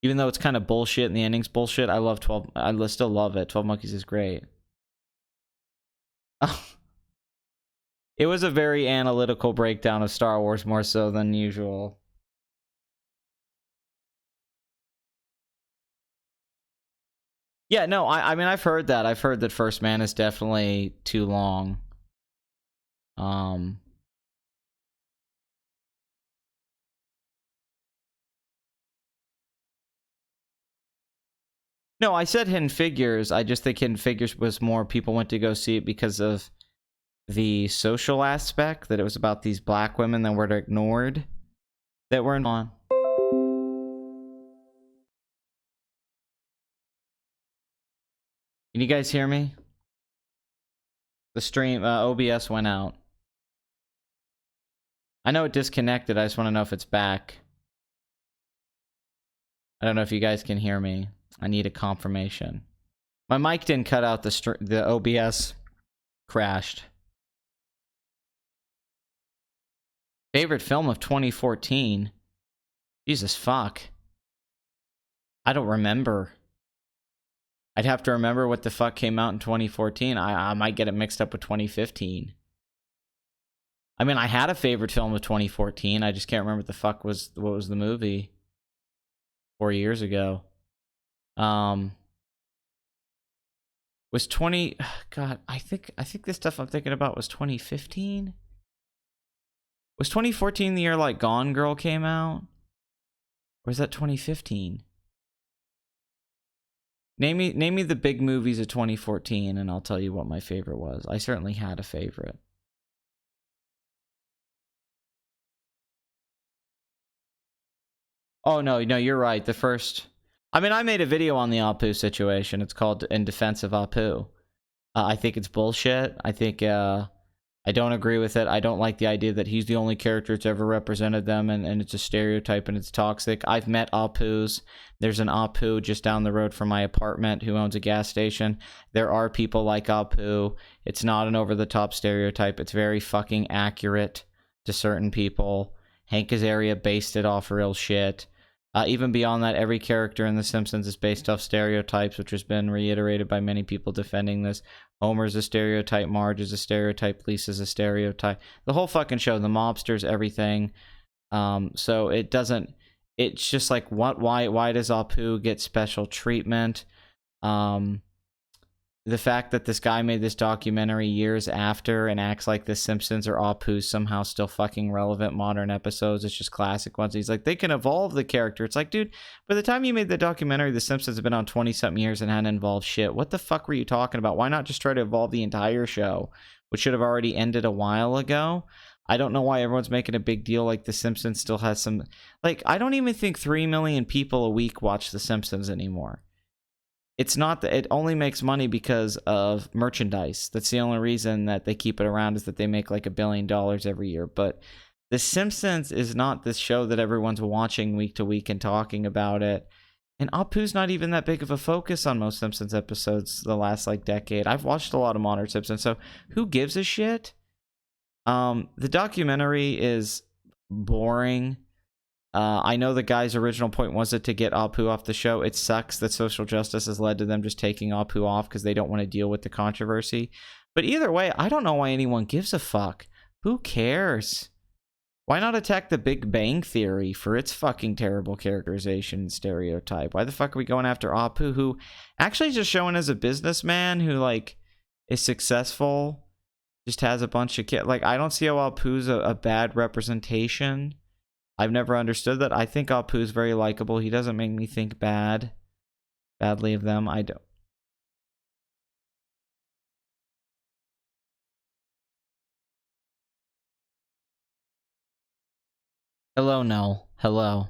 S1: Even though it's kind of bullshit and the ending's bullshit, I love 12. I still love it. 12 Monkeys is great. It was a very analytical breakdown of Star Wars, more so than usual. Yeah, no, I mean, I've heard that. I've heard that First Man is definitely too long. No, I said Hidden Figures. I just think Hidden Figures was more people went to go see it because of the social aspect, that it was about these black women that were ignored, that were on. Can you guys hear me? The stream, OBS went out. I know it disconnected. I just want to know if it's back. I don't know if you guys can hear me. I need a confirmation. My mic didn't cut out, the OBS crashed. Favorite film of 2014? Jesus fuck. I don't remember. I'd have to remember what the fuck came out in 2014. I might get it mixed up with 2015. I mean, I had a favorite film of 2014. I just can't remember what the fuck what was the movie 4 years ago. Was 20... God, I think the stuff I'm thinking about was 2015? Was 2014 the year, like, Gone Girl came out? Or is that 2015? Name me the big movies of 2014, and I'll tell you what my favorite was. I certainly had a favorite. Oh, no, you're right. The first... I mean, I made a video on the Apu situation. It's called In Defense of Apu. I think it's bullshit. I think, I don't agree with it. I don't like the idea that he's the only character that's ever represented them, and it's a stereotype and it's toxic. I've met Apus. There's an Apu just down the road from my apartment who owns a gas station. There are people like Apu. It's not an over-the-top stereotype. It's very fucking accurate to certain people. Hank Azaria based it off real shit. Even beyond that, every character in The Simpsons is based off stereotypes, which has been reiterated by many people defending this. Homer's a stereotype, Marge is a stereotype, Lisa's a stereotype. The whole fucking show, the mobsters, everything. So it doesn't... It's just like, why does Apu get special treatment? The fact that this guy made this documentary years after and acts like The Simpsons or Apu's somehow still fucking relevant modern episodes. It's just classic ones. He's like, they can evolve the character. It's like, dude, by the time you made the documentary, The Simpsons have been on 20-something years and hadn't involved shit. What the fuck were you talking about? Why not just try to evolve the entire show, which should have already ended a while ago? I don't know why everyone's making a big deal like The Simpsons still has some... Like, I don't even think 3 million people a week watch The Simpsons anymore. It's not that it only makes money because of merchandise. That's the only reason that they keep it around, is that they make like $1 billion every year. But The Simpsons is not this show that everyone's watching week to week and talking about it. And Apu's not even that big of a focus on most Simpsons episodes the last like decade. I've watched a lot of modern Simpsons, so who gives a shit? The documentary is boring. I know the guy's original point was it to get Apu off the show. It sucks that social justice has led to them just taking Apu off because they don't want to deal with the controversy. But either way, I don't know why anyone gives a fuck. Who cares? Why not attack the Big Bang Theory for its fucking terrible characterization and stereotype? Why the fuck are we going after Apu, who actually is just showing as a businessman who, like, is successful Just has a bunch of kids. Like, I don't see how Apu's a bad representation. I've never understood that. I think Apu's very likable. He doesn't make me think badly of them. I don't. Hello, Noel. Hello.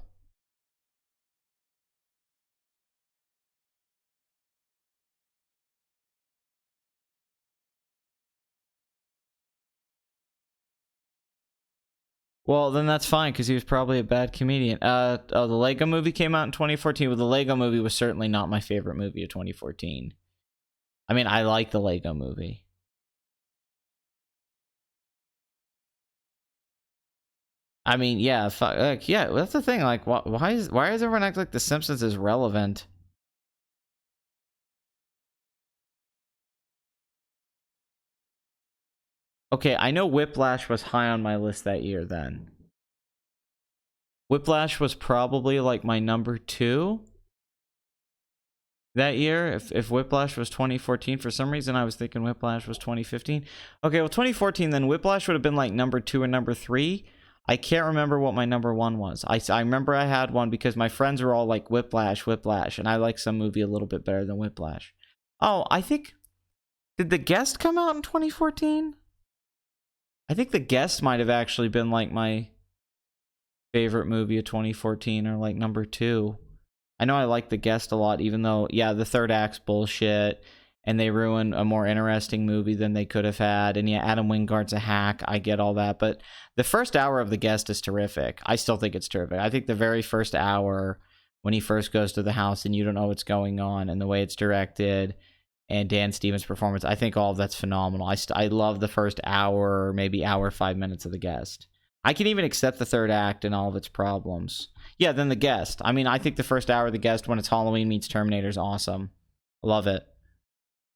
S1: Well, then that's fine, because he was probably a bad comedian. The Lego movie came out in 2014. Well, the Lego movie was certainly not my favorite movie of 2014. I mean, I like the Lego movie. I mean, yeah, yeah, that's the thing. Like, why is everyone acting like The Simpsons is relevant? Okay, I know Whiplash was high on my list that year. Then Whiplash was probably like my number 2 that year. If Whiplash was 2014, for some reason I was thinking Whiplash was 2015. Okay, well, 2014, then Whiplash would have been like number 2 and number 3. I can't remember what my number 1 was. I remember I had one because my friends were all like Whiplash, and I like some movie a little bit better than Whiplash. Oh, I think, did The Guest come out in 2014? I think The Guest might have actually been like my favorite movie of 2014, or like number 2. I know I like The Guest a lot, even though, yeah, the third act's bullshit, and they ruin a more interesting movie than they could have had. And yeah, Adam Wingard's a hack. I get all that. But the first hour of The Guest is terrific. I still think it's terrific. I think the very first hour, when he first goes to the house and you don't know what's going on, and the way it's directed, and Dan Stevens' performance, I think all of that's phenomenal. I love the first hour, or maybe hour, 5 minutes of The Guest. I can even accept the third act and all of its problems. Yeah, then The Guest. I mean, I think the first hour of The Guest, when it's Halloween meets Terminator, is awesome. Love it.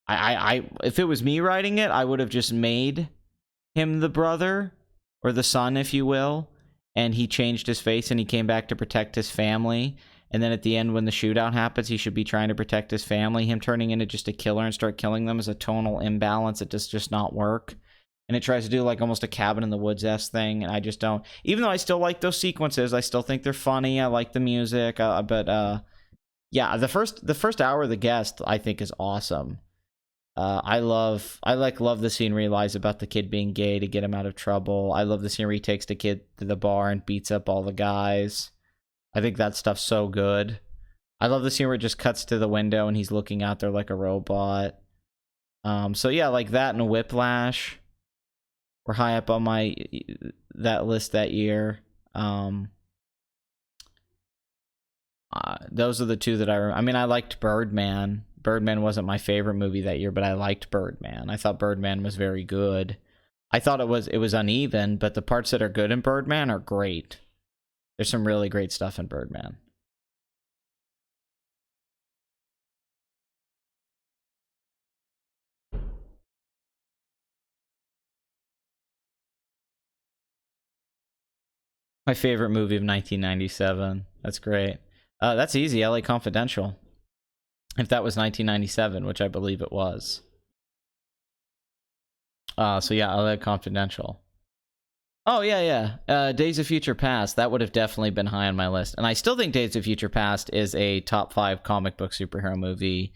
S1: If it was me writing it, I would have just made him the brother, or the son, if you will, and he changed his face and he came back to protect his family. And then at the end, when the shootout happens, he should be trying to protect his family. Him turning into just a killer and start killing them is a tonal imbalance. It does just not work. And it tries to do like almost a cabin in the woods-esque thing, and I just don't. Even though I still like those sequences, I still think they're funny. I like the music, but yeah, the first hour of The Guest, I think, is awesome. I love the scene where he lies about the kid being gay to get him out of trouble. I love the scene where he takes the kid to the bar and beats up all the guys. I think that stuff's so good. I love the scene where it just cuts to the window and he's looking out there like a robot. So yeah, like that and Whiplash were high up on that list that year. Those are the two that I mean, I liked Birdman. Birdman wasn't my favorite movie that year, but I liked Birdman. I thought Birdman was very good. I thought it was uneven, but the parts that are good in Birdman are great. There's some really great stuff in Birdman. My favorite movie of 1997. That's great. That's easy. LA Confidential. If that was 1997, which I believe it was. So yeah, LA Confidential. Oh, yeah. Days of Future Past. That would have definitely been high on my list. And I still think Days of Future Past is a top 5 comic book superhero movie.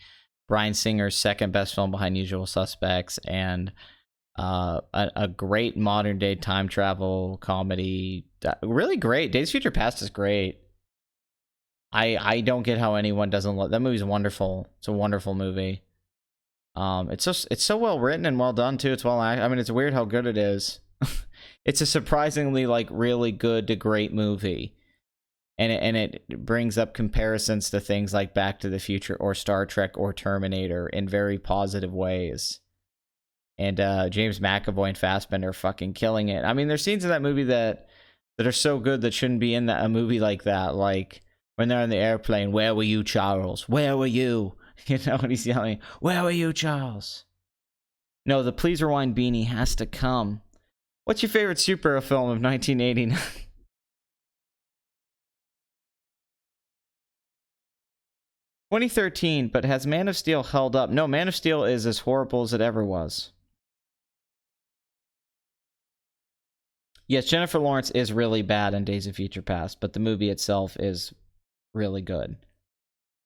S1: Bryan Singer's second best film behind Usual Suspects, and a great modern day time travel comedy. Really great. Days of Future Past is great. I don't get how anyone doesn't love that movie's wonderful. It's a wonderful movie. It's so well written and well done too. It's well I mean, it's weird how good it is. It's a surprisingly like really good to great movie. And it brings up comparisons to things like Back to the Future or Star Trek or Terminator in very positive ways. And James McAvoy and Fassbender are fucking killing it. I mean, there's scenes in that movie that are so good that shouldn't be in a movie like that. Like when they're on the airplane, "Where were you, Charles? Where were you?" You know, and he's yelling, "Where were you, Charles?" No, the Please Rewind beanie has to come. What's your favorite superhero film of 1989? 2013, but has Man of Steel held up? No, Man of Steel is as horrible as it ever was. Yes, Jennifer Lawrence is really bad in Days of Future Past, but the movie itself is really good.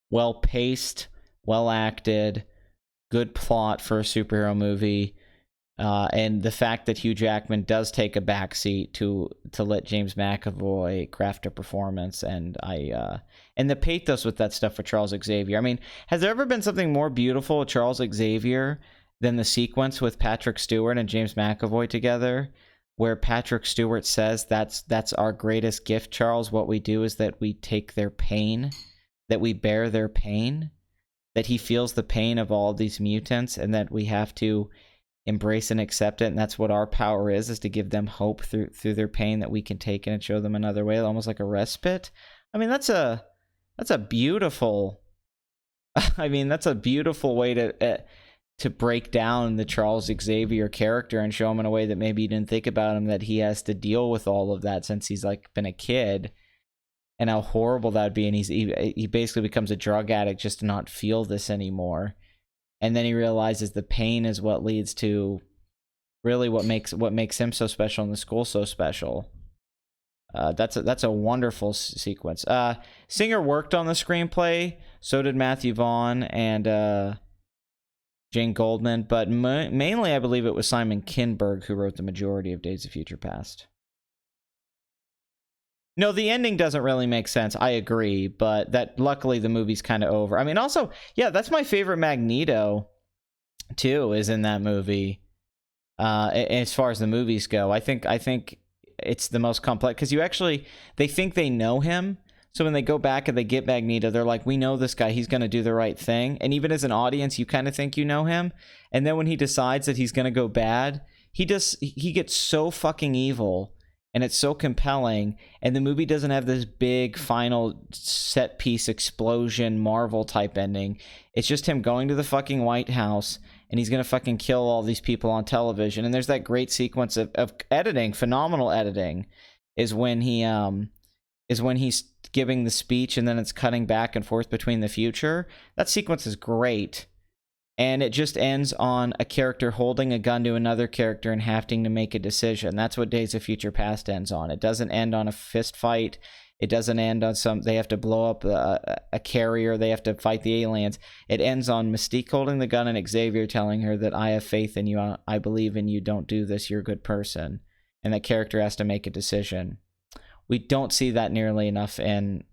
S1: Well paced, well acted, good plot for a superhero movie. And the fact that Hugh Jackman does take a backseat to let James McAvoy craft a performance, and and the pathos with that stuff for Charles Xavier. I mean, has there ever been something more beautiful with Charles Xavier than the sequence with Patrick Stewart and James McAvoy together, where Patrick Stewart says, "That's our greatest gift, Charles. What we do is that we take their pain, that we bear their pain, that he feels the pain of all these mutants, and that we have to embrace and accept it, and that's what our power is to give them hope through their pain that we can take and show them another way, almost like a respite." I mean, that's a beautiful that's a beautiful way to break down the Charles Xavier character and show him in a way that maybe you didn't think about him, that he has to deal with all of that since he's like been a kid, and how horrible that would be. And he basically becomes a drug addict just to not feel this anymore. And then he realizes the pain is what leads to really what makes him so special and the school so special. That's a wonderful sequence. Singer worked on the screenplay, so did Matthew Vaughn and Jane Goldman, but mainly I believe it was Simon Kinberg who wrote the majority of Days of Future Past. No, the ending doesn't really make sense. I agree, but that luckily the movie's kind of over. I mean, also, yeah, that's my favorite Magneto, too, is in that movie. As far as the movies go, I think it's the most complex, because they think they know him. So when they go back and they get Magneto, they're like, we know this guy, he's going to do the right thing. And even as an audience, you kind of think you know him. And then when he decides that he's going to go bad, he gets so fucking evil. And it's so compelling, and the movie doesn't have this big final set piece explosion Marvel type ending. It's just him going to the fucking White House, and he's gonna fucking kill all these people on television. And there's that great sequence of editing, phenomenal editing, is when he's giving the speech, and then it's cutting back and forth between the future. That sequence is great. And it just ends on a character holding a gun to another character and having to make a decision. That's what Days of Future Past ends on. It doesn't end on a fist fight. It doesn't end on they have to blow up a carrier. They have to fight the aliens. It ends on Mystique holding the gun and Xavier telling her that I have faith in you. I believe in you. Don't do this. You're a good person. And that character has to make a decision. We don't see that nearly enough in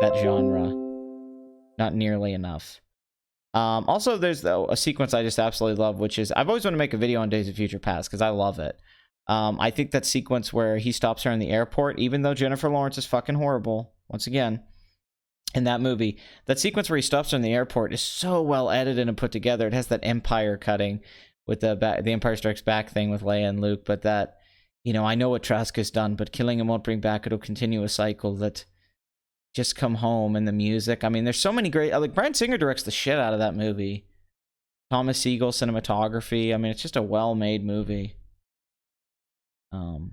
S1: that genre. Not nearly enough. Also, there's a sequence I just absolutely love, which is, I've always wanted to make a video on Days of Future Past because I love it. I think that sequence where he stops her in the airport, even though Jennifer Lawrence is fucking horrible, once again, in that movie, that sequence where he stops her in the airport is so well edited and put together. It has that Empire cutting with the Empire Strikes Back thing with Leia and Luke, but that, I know what Trask has done, but killing him won't bring back, it'll continue a cycle that just come home. And the music, I mean, there's so many great, like, Bryan Singer directs the shit out of that movie. Thomas Siegel cinematography, I mean, it's just a well-made movie. No,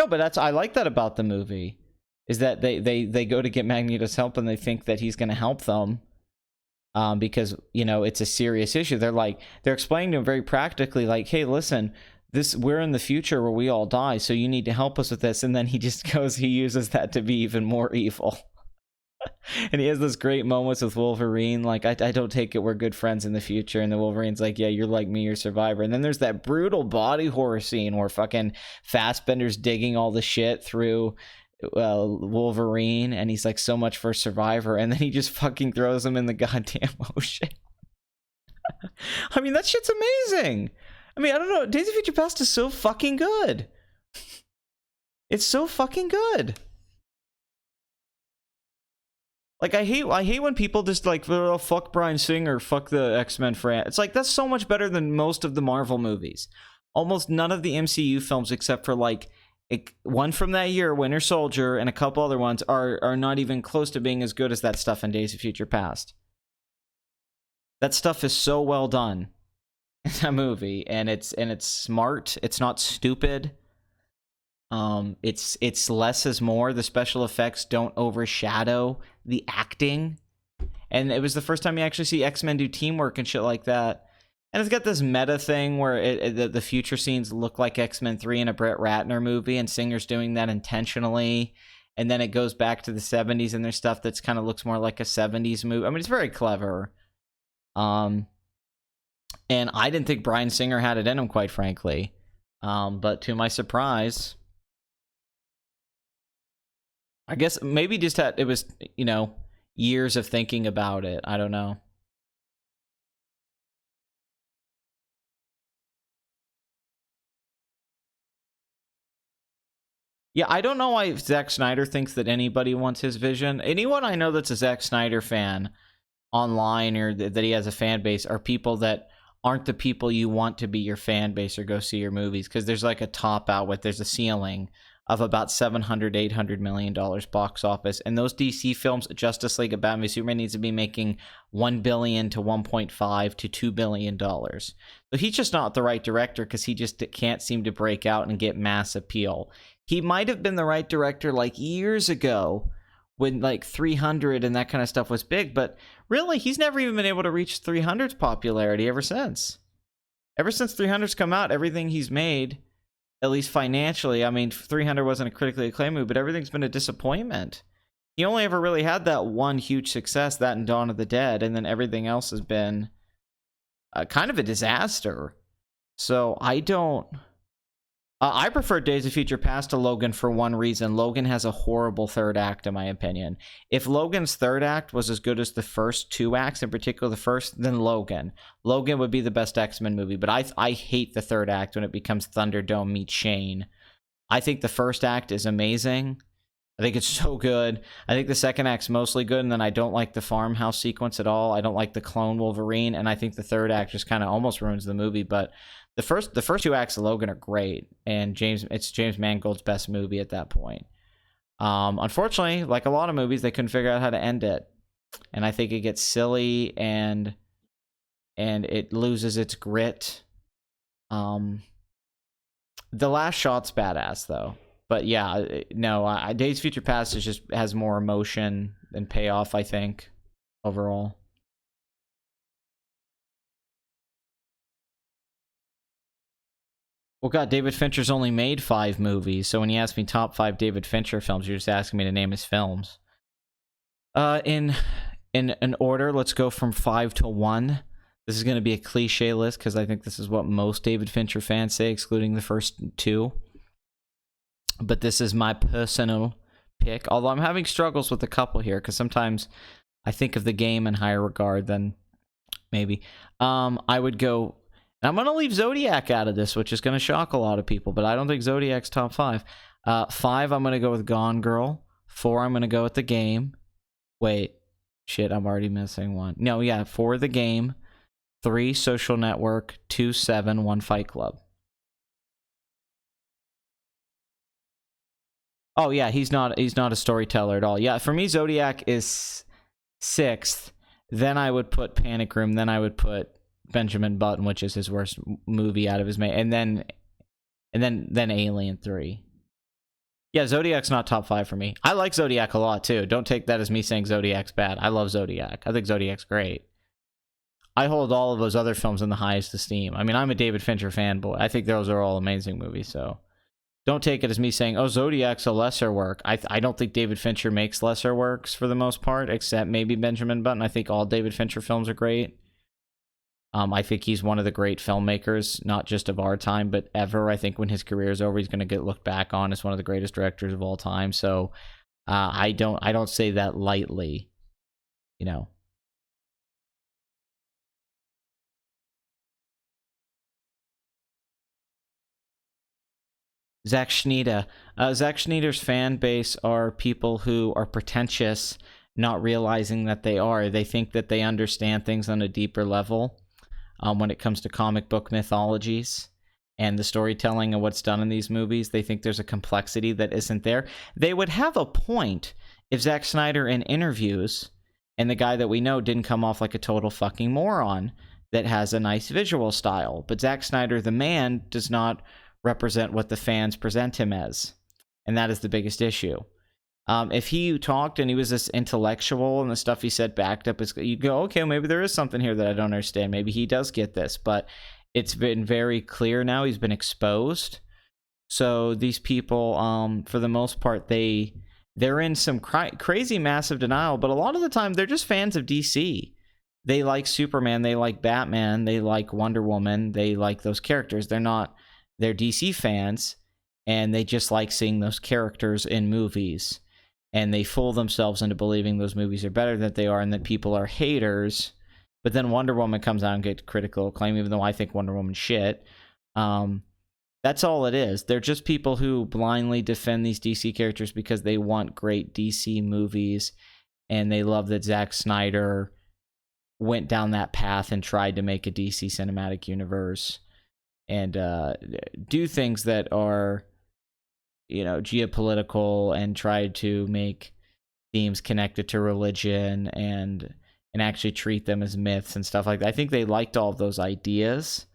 S1: but I like that about the movie, is that they go to get Magneto's help and they think that he's going to help them, because it's a serious issue. They're explaining to him very practically, like, hey, listen, we're in the future where we all die, so you need to help us with this. And then he uses that to be even more evil. And he has this great moments with Wolverine, like, I don't take it we're good friends in the future. And the Wolverine's like, yeah, you're like me, you're a survivor. And then there's that brutal body horror scene where fucking Fassbender's digging all the shit through Wolverine, and he's like, so much for Survivor. And then he just fucking throws him in the goddamn ocean. I mean, that shit's amazing. I mean, I don't know, Days of Future Past is so fucking good. It's so fucking good. Like, I hate when people just like, oh, fuck Bryan Singer, fuck the X-Men franchise. It's like, that's so much better than most of the Marvel movies. Almost none of the MCU films, except for like one from that year, Winter Soldier, and a couple other ones, are not even close to being as good as that stuff in Days of Future Past. That stuff is so well done in that movie, and it's smart. It's not stupid. It's less is more. The special effects don't overshadow the acting, and it was the first time you actually see X-Men do teamwork and shit like that. And it's got this meta thing where the future scenes look like X-Men 3 in a Brett Ratner movie, and Singer's doing that intentionally. And then it goes back to the 70s, and there's stuff that's kind of looks more like a 70s movie. I mean, it's very clever. And I didn't think Bryan Singer had it in him, quite frankly. But to my surprise, I guess maybe just it was, years of thinking about it. I don't know. Yeah, I don't know why Zack Snyder thinks that anybody wants his vision. Anyone I know that's a Zack Snyder fan online or that he has a fan base are people that aren't the people you want to be your fan base or go see your movies, because there's like a top out with, there's a ceiling of about $700-800 million box office, and those DC films, Justice League and Batman v Superman, needs to be making $1 billion to $1.5 to $2 billion. So he's just not the right director, because he just can't seem to break out and get mass appeal. He might have been the right director like years ago when like 300 and that kind of stuff was big, but really he's never even been able to reach 300's popularity ever since. Ever since 300's come out, everything he's made, at least financially, I mean, 300 wasn't a critically acclaimed movie, but everything's been a disappointment. He only ever really had that one huge success, that and Dawn of the Dead, and then everything else has been kind of a disaster. So I prefer Days of Future Past to Logan for one reason. Logan has a horrible third act, in my opinion. If Logan's third act was as good as the first two acts, in particular the first, then Logan would be the best X-Men movie. But I hate the third act when it becomes Thunderdome meets Shane. I think the first act is amazing. I think it's so good. I think the second act's mostly good, and then I don't like the farmhouse sequence at all. I don't like the clone Wolverine, and I think the third act just kind of almost ruins the movie. But the first two acts of Logan are great, and it's James Mangold's best movie at that point. Unfortunately, like a lot of movies, they couldn't figure out how to end it, and I think it gets silly and it loses its grit. The last shot's badass though. But yeah, no, Days of Future Past has more emotion and payoff, I think, overall. Well, God, David Fincher's only made 5 movies, so when you ask me top 5 David Fincher films, you're just asking me to name his films. In an order, let's go from 5 to 1. This is going to be a cliche list, because I think this is what most David Fincher fans say, excluding the first 2. But this is my personal pick, although I'm having struggles with a couple here, because sometimes I think of The Game in higher regard than maybe. I would go... I'm going to leave Zodiac out of this, which is going to shock a lot of people, but I don't think Zodiac's top 5. 5, I'm going to go with Gone Girl. 4, I'm going to go with The Game. Wait. Shit, I'm already missing one. No, yeah, 4, The Game. 3, Social Network. 2, 7, 1, Fight Club. Oh, yeah, he's not a storyteller at all. Yeah, for me, Zodiac is 6th. Then I would put Panic Room. Then I would put Benjamin Button, which is his worst movie out of his and then Alien 3. Yeah, Zodiac's not top 5 for me. I like Zodiac a lot too. Don't take that as me saying Zodiac's bad. I love Zodiac. I think Zodiac's great. I hold all of those other films in the highest esteem. I mean, I'm a David Fincher fanboy. I think those are all amazing movies, so don't take it as me saying, oh, Zodiac's a lesser work. I don't think David Fincher makes lesser works for the most part, except maybe Benjamin Button. I think all David Fincher films are great. I think he's one of the great filmmakers, not just of our time, but ever. I think when his career is over, he's going to get looked back on as one of the greatest directors of all time. So I don't say that lightly, you know. Zack Snyder. Zack Snyder's fan base are people who are pretentious, not realizing that they are. They think that they understand things on a deeper level. When it comes to comic book mythologies and the storytelling and what's done in these movies, they think there's a complexity that isn't there. They would have a point if Zack Snyder in interviews and the guy that we know didn't come off like a total fucking moron that has a nice visual style. But Zack Snyder, the man, does not represent what the fans present him as. And that is the biggest issue. If he talked and he was this intellectual and the stuff he said backed up, you go, okay, maybe there is something here that I don't understand. Maybe he does get this, but it's been very clear now. He's been exposed. So these people, for the most part, they're in some crazy massive denial, but a lot of the time they're just fans of DC. They like Superman, they like Batman, they like Wonder Woman, they like those characters. They're DC fans, and they just like seeing those characters in movies. And they fool themselves into believing those movies are better than they are, and that people are haters. But then Wonder Woman comes out and gets critical acclaim, even though I think Wonder Woman's shit. That's all it is. They're just people who blindly defend these DC characters because they want great DC movies, and they love that Zack Snyder went down that path and tried to make a DC cinematic universe and do things that are, geopolitical, and tried to make themes connected to religion and actually treat them as myths and stuff like that. I think they liked all of those ideas.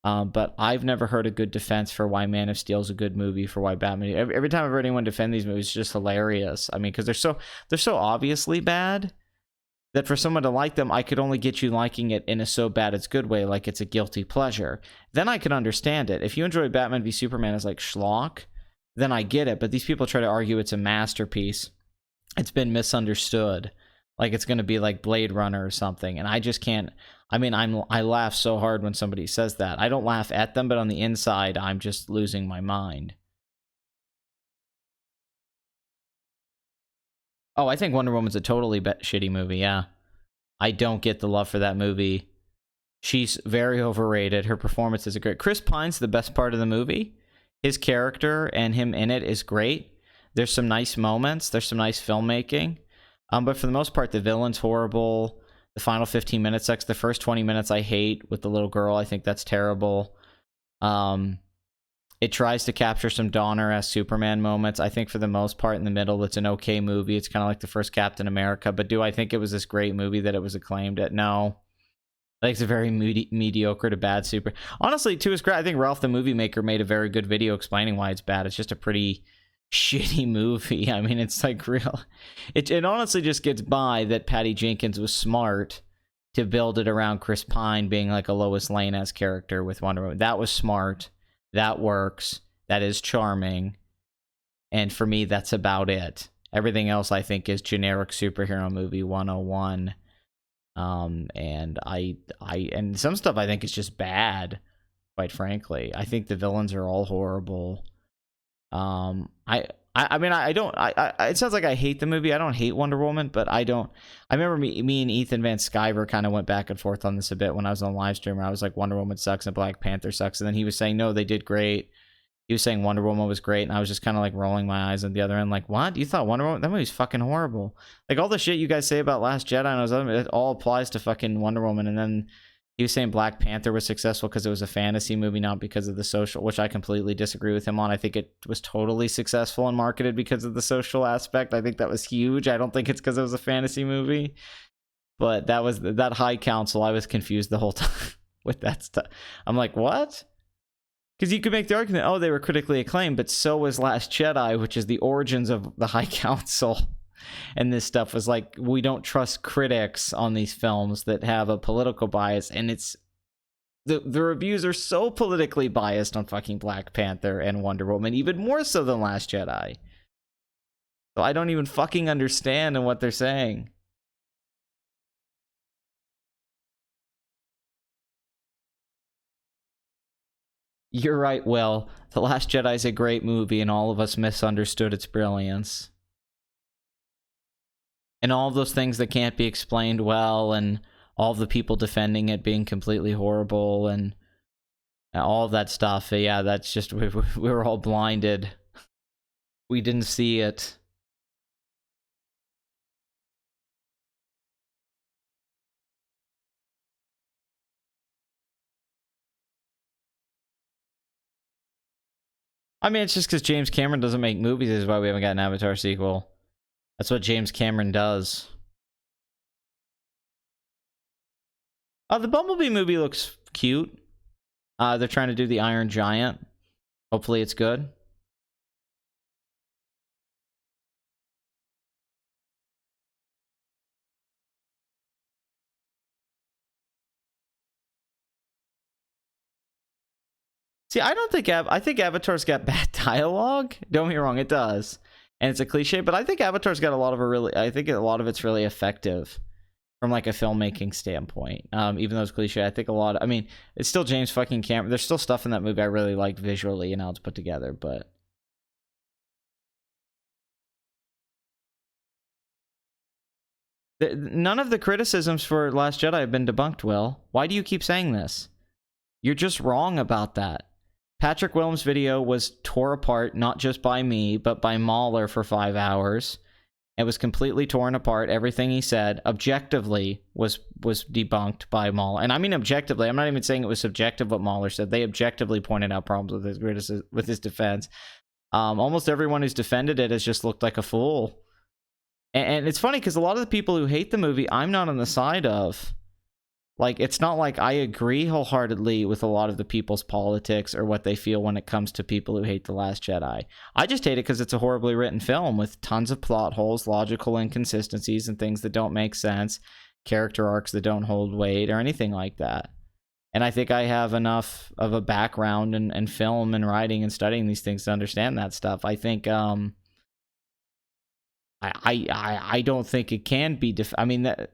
S1: But I've never heard a good defense for why Man of Steel is a good movie, for why Batman. Every time I've heard anyone defend these movies, it's just hilarious. I mean, because they're so obviously bad that for someone to like them, I could only get you liking it in a so bad it's good way, like it's a guilty pleasure. Then I could understand it. If you enjoy Batman v Superman as like schlock, then I get it. But these people try to argue it's a masterpiece. It's been misunderstood. Like it's going to be like Blade Runner or something. And I just can't. I mean, I laugh so hard when somebody says that. I don't laugh at them, but on the inside, I'm just losing my mind. Oh, I think Wonder Woman's a totally shitty movie, yeah. I don't get the love for that movie. She's very overrated. Her performance is great. Chris Pine's the best part of the movie. His character and him in it is great. There's some nice moments. There's some nice filmmaking. But for the most part, the villain's horrible. The final 15 minutes sucks. The first 20 minutes I hate with the little girl. I think that's terrible. It tries to capture some Donner-esque Superman moments. I think for the most part in the middle, it's an okay movie. It's kind of like the first Captain America. But do I think it was this great movie that it was acclaimed at? No. I think it's a very mediocre to bad super. Honestly, to his credit, I think Ralph the Movie Maker made a very good video explaining why it's bad. It's just a pretty shitty movie. I mean, it's like real. It honestly just gets by that Patty Jenkins was smart to build it around Chris Pine being like a Lois Lane-esque character with Wonder Woman. That was smart. That works. That is charming. And for me, that's about it. Everything else I think is generic superhero movie 101. And and some stuff I think is just bad, quite frankly. I think the villains are all horrible. I mean, it sounds like I hate the movie. I don't hate Wonder Woman, but I don't. I remember me and Ethan Van Sciver kind of went back and forth on this a bit when I was on the live stream, where I was like, Wonder Woman sucks and Black Panther sucks. And then he was saying, no, they did great. He was saying Wonder Woman was great. And I was just kind of like rolling my eyes at the other end, like, what? You thought Wonder Woman? That movie's fucking horrible. Like all the shit you guys say about Last Jedi and those other, it all applies to fucking Wonder Woman. And then he was saying Black Panther was successful because it was a fantasy movie, not because of the social, which I completely disagree with him on. I think it was totally successful and marketed because of the social aspect. I think that was huge. I don't think it's because it was a fantasy movie. But that High Council, I was confused the whole time with that stuff. I'm like, what? Because you could make the argument, oh, they were critically acclaimed, but so was Last Jedi, which is the origins of the High Council. And this stuff was like, we don't trust critics on these films that have a political bias. And it's the reviews are so politically biased on fucking Black Panther and Wonder Woman, even more so than Last Jedi. So I don't even fucking understand what they're saying. You're right, Will. The Last Jedi is a great movie, and all of us misunderstood its brilliance. And all of those things that can't be explained well, and all of the people defending it being completely horrible, and all of that stuff. Yeah, that's just, we were all blinded. We didn't see it. I mean, it's just because James Cameron doesn't make movies is why we haven't got an Avatar sequel. That's what James Cameron does. The Bumblebee movie looks cute. They're trying to do the Iron Giant. Hopefully it's good. See, I don't think I think Avatar's got bad dialogue. Don't get me wrong, it does, and it's a cliche. But I think Avatar's got a lot of I think a lot of it's really effective from like a filmmaking standpoint. Even though it's cliche, I think a lot. I mean, it's still James fucking Cameron. There's still stuff in that movie I really like visually and how it's put together. But none of the criticisms for Last Jedi have been debunked. Will, why do you keep saying this? You're just wrong about that. Patrick Williams' video was tore apart, not just by me, but by Mahler for 5 hours. It was completely torn apart. Everything he said, objectively, was debunked by Mahler. And I mean objectively. I'm not even saying it was subjective what Mahler said. They objectively pointed out problems with his defense. Almost everyone who's defended it has just looked like a fool. And it's funny because a lot of the people who hate the movie, I'm not on the side of. Like, it's not like I agree wholeheartedly with a lot of the people's politics or what they feel when it comes to people who hate The Last Jedi. I just hate it because it's a horribly written film with tons of plot holes, logical inconsistencies, and things that don't make sense, character arcs that don't hold weight, or anything like that. And I think I have enough of a background in film and writing and studying these things to understand that stuff. I think I don't think it can be I mean, that.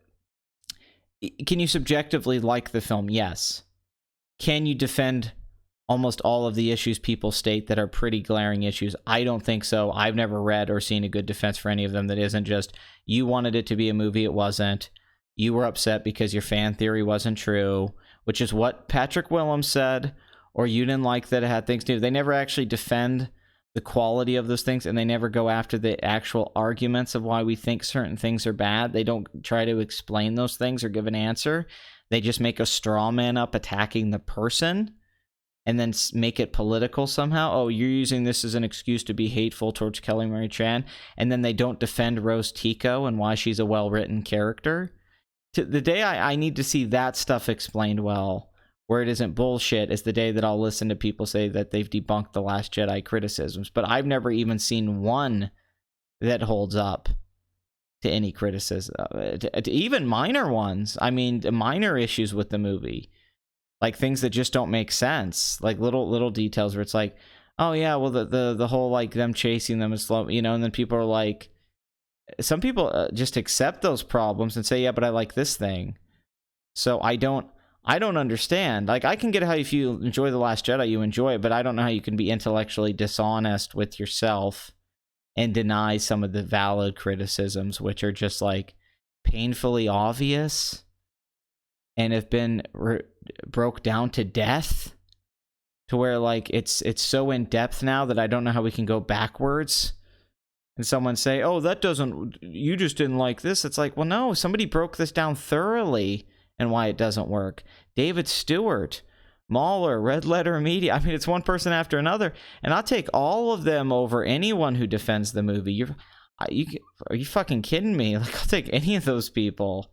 S1: Can you subjectively like the film? Yes. Can you defend almost all of the issues people state that are pretty glaring issues? I don't think so. I've never read or seen a good defense for any of them that isn't just, you wanted it to be a movie, it wasn't. You were upset because your fan theory wasn't true, which is what Patrick Williams said, or you didn't like that it had things to do. They never actually defend the quality of those things, and they never go after the actual arguments of why we think certain things are bad. They don't try to explain those things or give an answer. They just make a straw man up attacking the person and then make it political somehow. Oh, you're using this as an excuse to be hateful towards Kelly Marie Tran, and then they don't defend Rose Tico and why she's a well-written character. To the day I need to see that stuff explained well, where it isn't bullshit, is the day that I'll listen to people say that they've debunked The Last Jedi criticisms. But I've never even seen one that holds up to any criticism, to even minor ones. I mean, minor issues with the movie, like things that just don't make sense, like little details where it's like, oh yeah, well the whole like them chasing them is slow, you know, and then people are like, some people just accept those problems and say, yeah, but I like this thing. So I don't understand. Like, I can get how if you enjoy The Last Jedi, you enjoy it, but I don't know how you can be intellectually dishonest with yourself and deny some of the valid criticisms, which are just like painfully obvious and have been broke down to death, to where like it's so in depth now that I don't know how we can go backwards. And someone say, oh, that doesn't, you just didn't like this. It's like, well, no, somebody broke this down thoroughly and why it doesn't work. David Stewart, Mahler, Red Letter Media. I mean, it's one person after another, and I'll take all of them over anyone who defends the movie. Are you fucking kidding me? Like, I'll take any of those people.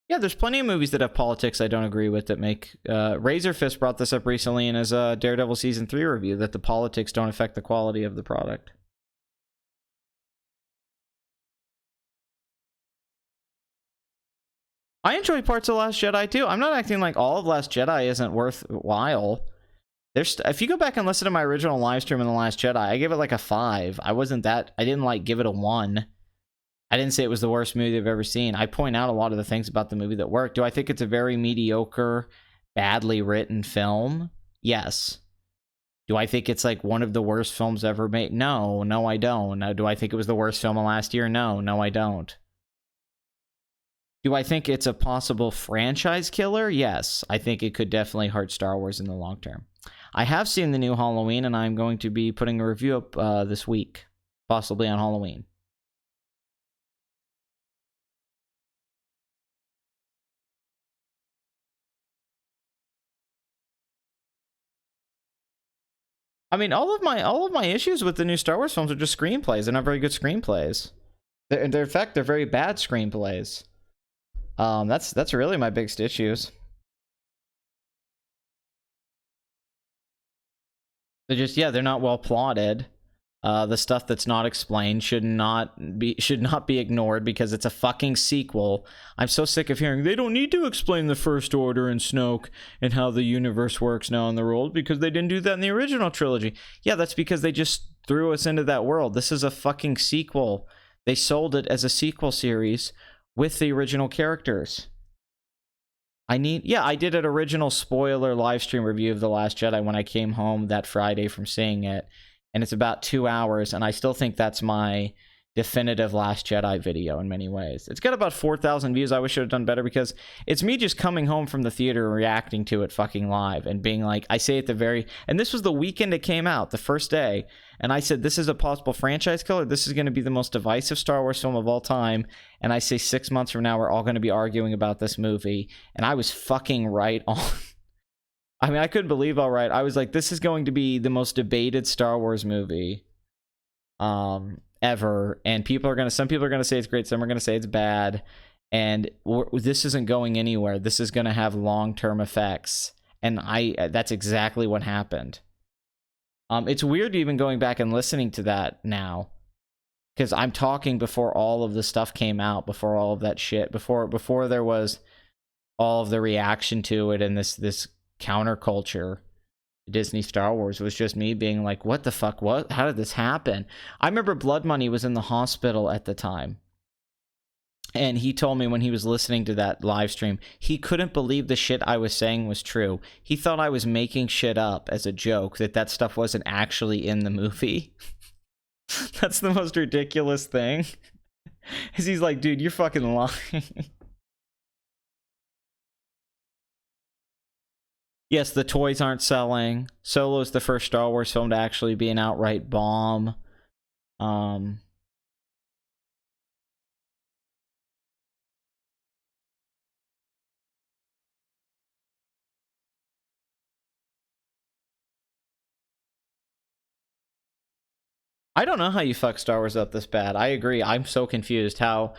S1: Yeah, there's plenty of movies that have politics I don't agree with that make... Razor Fist brought this up recently in his Daredevil Season 3 review, that the politics don't affect the quality of the product. I enjoy parts of Last Jedi too. I'm not acting like all of Last Jedi isn't worthwhile. If you go back and listen to my original live stream in The Last Jedi, I gave it like a 5. I didn't like give it a 1. I didn't say it was the worst movie I've ever seen. I point out a lot of the things about the movie that work. Do I think it's a very mediocre, badly written film? Yes. Do I think it's like one of the worst films ever made? No, I don't. Now, do I think it was the worst film of last year? No, I don't. Do I think it's a possible franchise killer? Yes. I think it could definitely hurt Star Wars in the long term. I have seen the new Halloween, and I'm going to be putting a review up this week, possibly on Halloween. I mean, all of my issues with the new Star Wars films are just screenplays. They're not very good screenplays. In fact, they're very bad screenplays. That's really my biggest issues. They're just, yeah, they're not well plotted. The stuff that's not explained should not be ignored because it's a fucking sequel. I'm so sick of hearing they don't need to explain the First Order and Snoke and how the universe works now in the world because they didn't do that in the original trilogy. Yeah, that's because they just threw us into that world. This is a fucking sequel. They sold it as a sequel series with the original characters. I did an original spoiler live stream review of The Last Jedi when I came home that Friday from seeing it. And it's about 2 hours, and I still think that's my definitive Last Jedi video in many ways. It's got about 4,000 views. I wish I had done better because it's me just coming home from the theater and reacting to it fucking live and being like, I say at the very... And this was the weekend it came out, the first day, and I said, this is a possible franchise killer. This is going to be the most divisive Star Wars film of all time. And I say 6 months from now, we're all going to be arguing about this movie. And I was fucking right on... I mean, I couldn't believe all right. I was like, this is going to be the most debated Star Wars movie ever. And some people are going to say it's great. Some are going to say it's bad. And this isn't going anywhere. This is going to have long-term effects. And that's exactly what happened. It's weird even going back and listening to that now. Because I'm talking before all of the stuff came out, before all of that shit, before there was all of the reaction to it and this counterculture Disney Star Wars. Was just me being like, what the fuck, how did this happen? I remember Blood Money was in the hospital at the time, and he told me when he was listening to that live stream, he couldn't believe the shit I was saying was true. He thought I was making shit up as a joke, that stuff wasn't actually in the movie. That's the most ridiculous thing. Is he's like, dude, you're fucking lying. Yes, the toys aren't selling. Solo's the first Star Wars film to actually be an outright bomb. I don't know how you fuck Star Wars up this bad. I agree. I'm so confused. How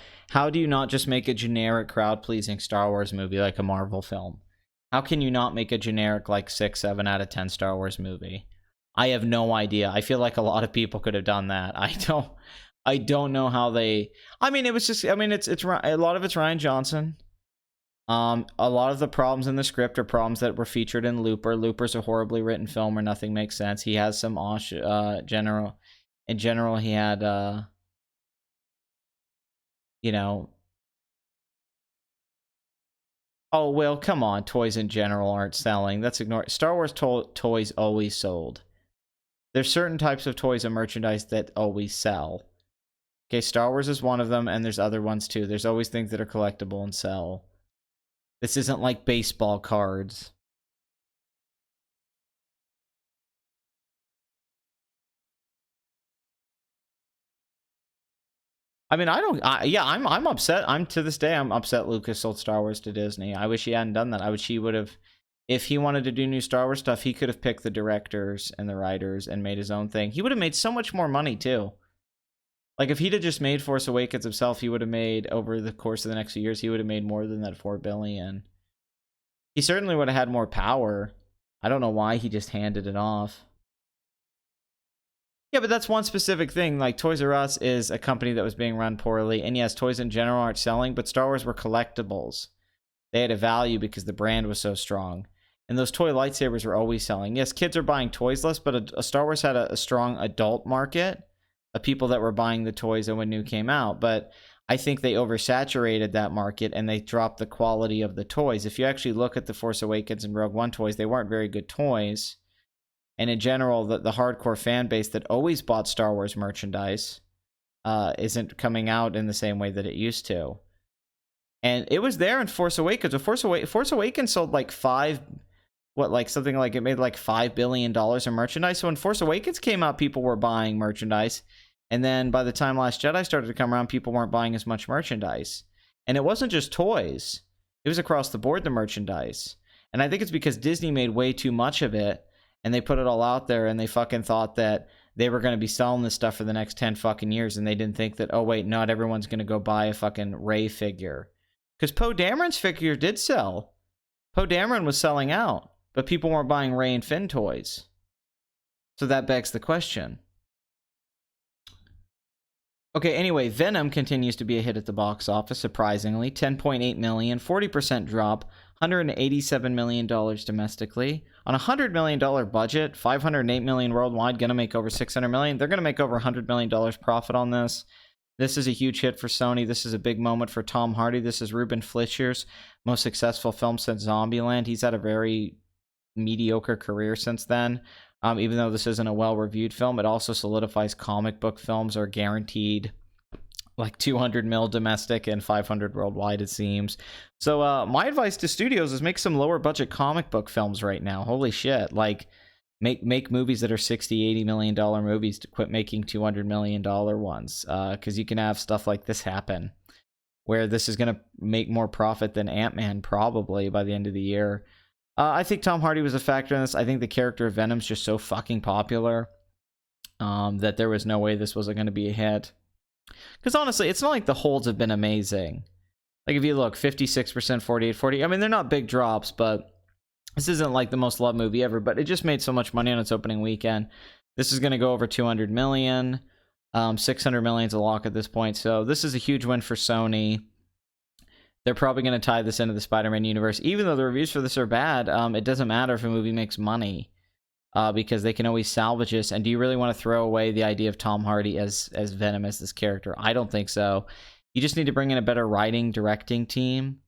S1: do you not just make a generic crowd-pleasing Star Wars movie like a Marvel film? How can you not make a generic, like, 6, 7 out of 10 Star Wars movie? I have no idea. I feel like a lot of people could have done that. I don't know how they... I mean, it was just... I mean, it's a lot of it's Rian Johnson. A lot of the problems in the script are problems that were featured in Looper. Looper's a horribly written film where nothing makes sense. He has some general... In general, he had, you know... Oh, well, come on. Toys in general aren't selling. That's ignored. Star Wars toys always sold. There's certain types of toys and merchandise that always sell. Okay, Star Wars is one of them, and there's other ones too. There's always things that are collectible and sell. This isn't like baseball cards. I mean, I'm upset. To this day, I'm upset Lucas sold Star Wars to Disney. I wish he hadn't done that. I wish he would have, if he wanted to do new Star Wars stuff, he could have picked the directors and the writers and made his own thing. He would have made so much more money too. Like, if he'd have just made Force Awakens himself, he would have made, over the course of the next few years, he would have made more than that $4 billion. He certainly would have had more power. I don't know why he just handed it off. Yeah, but that's one specific thing. Like, Toys R Us is a company that was being run poorly. And yes, toys in general aren't selling, but Star Wars were collectibles. They had a value because the brand was so strong. And those toy lightsabers were always selling. Yes, kids are buying toys less, but a Star Wars had a strong adult market of people that were buying the toys when new came out. But I think they oversaturated that market and they dropped the quality of the toys. If you actually look at the Force Awakens and Rogue One toys, they weren't very good toys. And in general, the hardcore fan base that always bought Star Wars merchandise isn't coming out in the same way that it used to. And it was there in Force Awakens. Force Awakens sold like it made like $5 billion in merchandise. So when Force Awakens came out, people were buying merchandise. And then by the time Last Jedi started to come around, people weren't buying as much merchandise. And it wasn't just toys. It was across the board, the merchandise. And I think it's because Disney made way too much of it. And they put it all out there, and they fucking thought that they were going to be selling this stuff for the next 10 fucking years, and they didn't think that, oh, wait, not everyone's going to go buy a fucking Rey figure. Because Poe Dameron's figure did sell. Poe Dameron was selling out, but people weren't buying Rey and Finn toys. So that begs the question. Okay, anyway, Venom continues to be a hit at the box office, surprisingly. 10.8 million, 40% drop, $187 million domestically. On a $100 million budget, $508 million worldwide, gonna make over $600 million. They're gonna make over $100 million profit on this. This is a huge hit for Sony. This is a big moment for Tom Hardy. This is Ruben Fleischer's most successful film since Zombieland. He's had a very mediocre career since then. Even though this isn't a well-reviewed film, it also solidifies comic book films are guaranteed like 200 mil domestic and 500 worldwide, it seems. So my advice to studios is make some lower budget comic book films right now. Holy shit. Like, make movies that are 60, 80 million dollar movies to quit making 200 million dollar ones. Because you can have stuff like this happen, where this is going to make more profit than Ant-Man probably by the end of the year. I think Tom Hardy was a factor in this. I think the character of Venom's just so fucking popular that there was no way this wasn't going to be a hit. Because honestly, it's not like the holds have been amazing. Like if you look, 56%, 48, 40. I mean, they're not big drops, but this isn't like the most loved movie ever. But it just made so much money on its opening weekend. This is going to go over 200 million. 600 million is a lock at this point. So this is a huge win for Sony. They're probably going to tie this into the Spider-Man universe. Even though the reviews for this are bad, it doesn't matter if a movie makes money. Because they can always salvage this. And do you really want to throw away the idea of Tom Hardy as Venom as this character? I don't think so. You just need to bring in a better writing, directing team,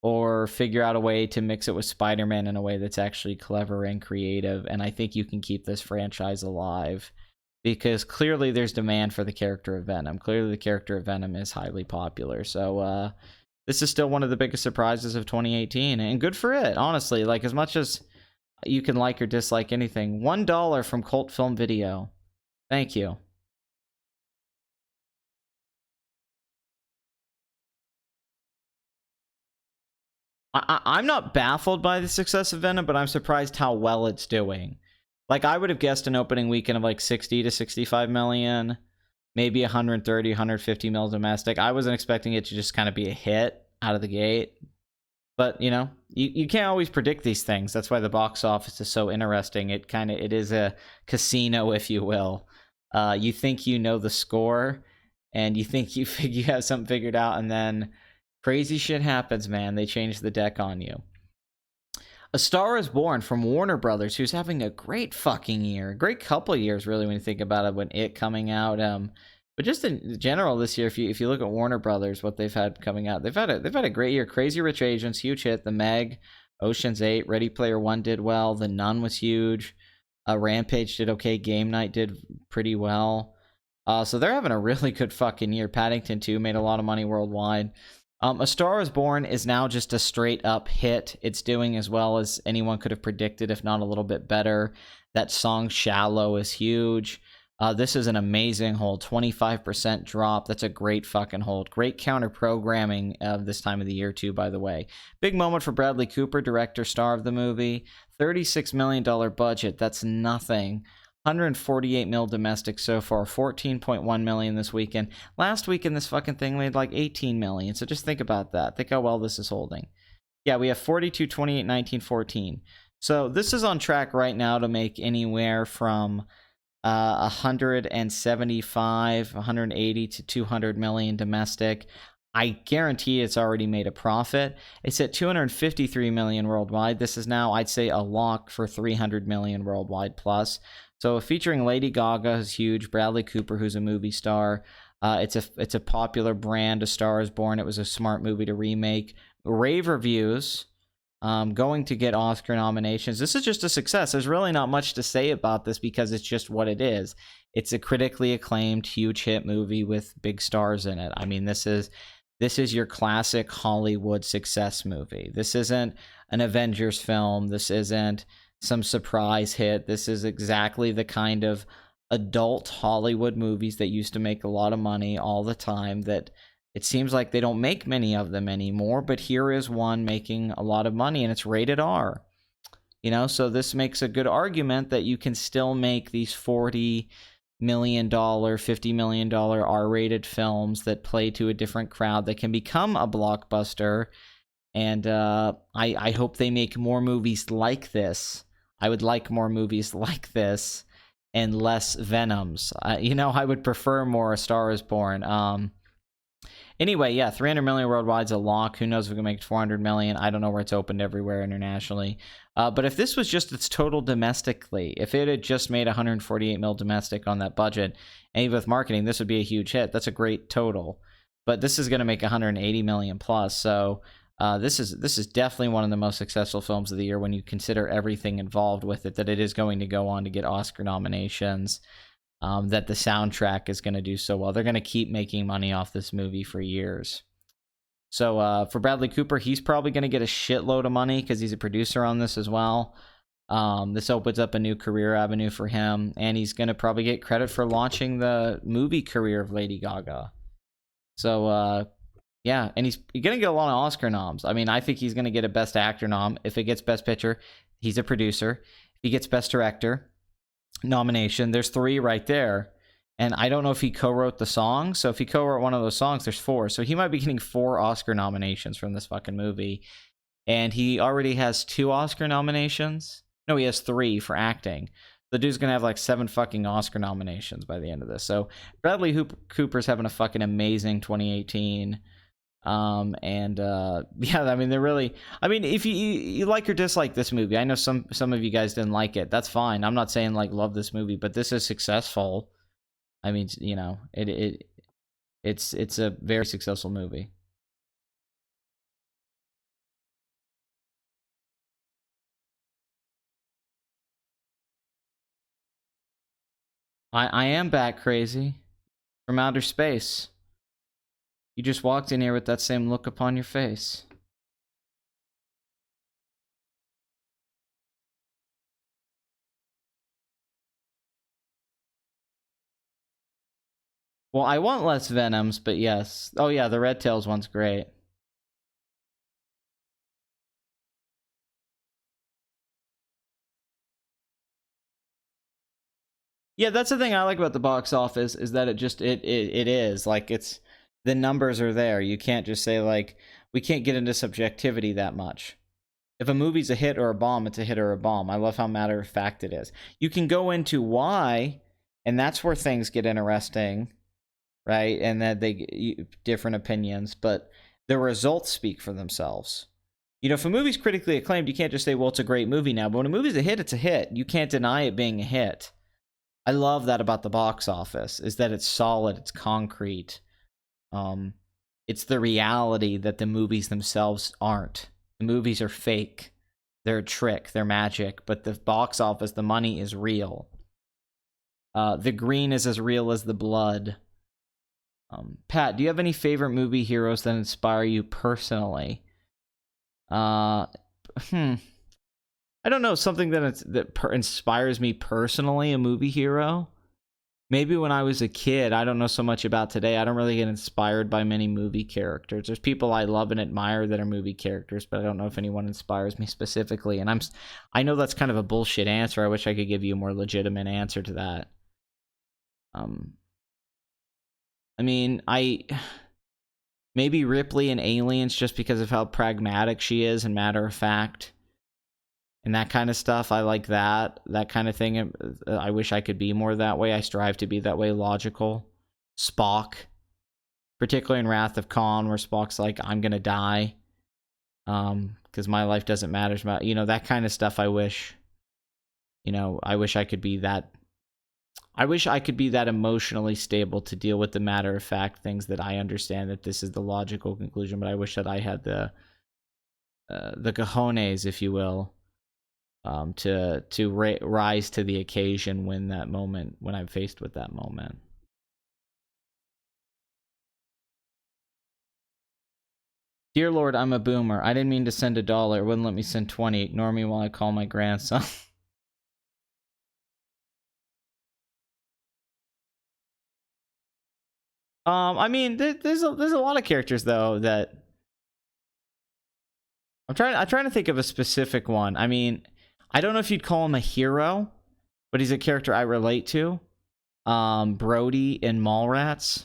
S1: or figure out a way to mix it with Spider-Man in a way that's actually clever and creative. And I think you can keep this franchise alive, because clearly there's demand for the character of Venom. Clearly the character of Venom is highly popular. So this is still one of the biggest surprises of 2018, and good for it, honestly. Like, as much as you can like or dislike anything, $1 from Cult Film Video. Thank you. I'm not baffled by the success of Venom, but I'm surprised how well it's doing. Like, I would have guessed an opening weekend of like 60 to 65 million, maybe 130, 150 mil domestic. I wasn't expecting it to just kind of be a hit out of the gate. But, you know, you can't always predict these things. That's why the box office is so interesting. It is a casino, if you will. You think you know the score, and you think you have something figured out, and then crazy shit happens, man. They change the deck on you. A Star is Born from Warner Brothers, who's having a great fucking year. Great couple of years, really, when you think about it, when it coming out. But just in general this year, if you look at Warner Brothers, what they've had coming out, they've had a great year. Crazy Rich Asians, huge hit. The Meg, Ocean's 8, Ready Player One did well. The Nun was huge. Rampage did okay. Game Night did pretty well. So they're having a really good fucking year. Paddington 2 made a lot of money worldwide. A Star is Born is now just a straight up hit. It's doing as well as anyone could have predicted, if not a little bit better. That song Shallow is huge. This is an amazing hold, 25% drop. That's a great fucking hold. Great counter programming this time of the year too, by the way. Big moment for Bradley Cooper, director, star of the movie. $36 million budget. That's nothing. 148 mil domestic so far. 14.1 million this weekend. Last weekend, this fucking thing made like 18 million. So just think about that. Think how well this is holding. Yeah, we have 42, 28, 19, 14. So this is on track right now to make anywhere from 175, 180 to 200 million domestic. I guarantee it's already made a profit. It's at 253 million worldwide. This is now, I'd say, a lock for 300 million worldwide plus. So featuring Lady Gaga, who's huge, Bradley Cooper, who's a movie star. It's a popular brand. A Star is Born. It was a smart movie to remake. Rave reviews. Going to get Oscar nominations. This is just a success. There's really not much to say about this because it's just what it is. It's a critically acclaimed, huge hit movie with big stars in it. I mean, this is your classic Hollywood success movie. This isn't an Avengers film. This isn't some surprise hit. This is exactly the kind of adult Hollywood movies that used to make a lot of money all the time that it seems like they don't make many of them anymore, but here is one making a lot of money, and it's rated R. You know, so this makes a good argument that you can still make these $40 million, $50 million R-rated films that play to a different crowd that can become a blockbuster. And I hope they make more movies like this. I would like more movies like this. and less Venoms. You know, I would prefer more A Star Is Born. Anyway, yeah, 300 million worldwide's a lock. Who knows if we can make 400 million? I don't know where it's opened everywhere internationally. But if this was just its total domestically, if it had just made 148 mil domestic on that budget, and even with marketing, this would be a huge hit. That's a great total. But this is going to make 180 million plus. So this is definitely one of the most successful films of the year when you consider everything involved with it. That it is going to go on to get Oscar nominations. That the soundtrack is going to do so well. They're going to keep making money off this movie for years. So for Bradley Cooper, he's probably going to get a shitload of money because he's a producer on this as well. This opens up a new career avenue for him, and he's going to probably get credit for launching the movie career of Lady Gaga. So yeah, and he's going to get a lot of Oscar noms. I mean, I think he's going to get a Best Actor nom. If it gets Best Picture, he's a producer. If he gets Best Director nomination, there's 3 right there. And I don't know if he co-wrote the song. So if he co-wrote one of those songs, there's 4. So he might be getting 4 Oscar nominations from this fucking movie. And he already has 2 Oscar nominations. No, he has 3 for acting. The dude's gonna have like 7 fucking Oscar nominations by the end of this. So Bradley Cooper's having a fucking amazing 2018. Yeah, I mean, they're really, I mean, if you like or dislike this movie, I know some of you guys didn't like it. That's fine. I'm not saying like love this movie, but this is successful. I mean, you know, it's a very successful movie. I am back, crazy, from outer space. You just walked in here with that same look upon your face. Well, I want less Venoms, but yes. Oh yeah, the Red Tails one's great. Yeah, that's the thing I like about the box office is that it is like it's the numbers are there. You can't just say like we can't get into subjectivity that much. If a movie's a hit or a bomb, it's a hit or a bomb. I love how matter of fact it is. You can go into why, and that's where things get interesting, right? And that different opinions, but the results speak for themselves. You know, if a movie's critically acclaimed, you can't just say, well, it's a great movie now. But when a movie's a hit, it's a hit. You can't deny it being a hit. I love that about the box office, is that it's solid, it's concrete. It's the reality that the movies themselves aren't. The movies are fake. They're a trick, they're magic, but the box office, the money is real. The green is as real as the blood. Pat, do you have any favorite movie heroes that inspire you personally? I don't know, something that inspires me personally, a movie hero. Maybe when I was a kid, I don't know so much about today. I don't really get inspired by many movie characters. There's people I love and admire that are movie characters, but I don't know if anyone inspires me specifically. And I know that's kind of a bullshit answer. I wish I could give you a more legitimate answer to that. I mean, maybe Ripley in Aliens just because of how pragmatic she is and matter of fact. And that kind of stuff, I like that kind of thing. I wish I could be more that way. I strive to be that way, logical. Spock, particularly in Wrath of Khan, where Spock's like, I'm gonna die, because my life doesn't matter. You know, that kind of stuff. I wish I could be that. I wish I could be that emotionally stable to deal with the matter of fact things that I understand that this is the logical conclusion. But I wish that I had the cojones, if you will. To rise to the occasion when I'm faced with that moment. Dear Lord, I'm a boomer. I didn't mean to send $1. It wouldn't let me send 20. Ignore me while I call my grandson. I mean, there's a lot of characters though that I'm trying to think of a specific one. I mean, I don't know if you'd call him a hero, but he's a character I relate to. Brody in Mallrats.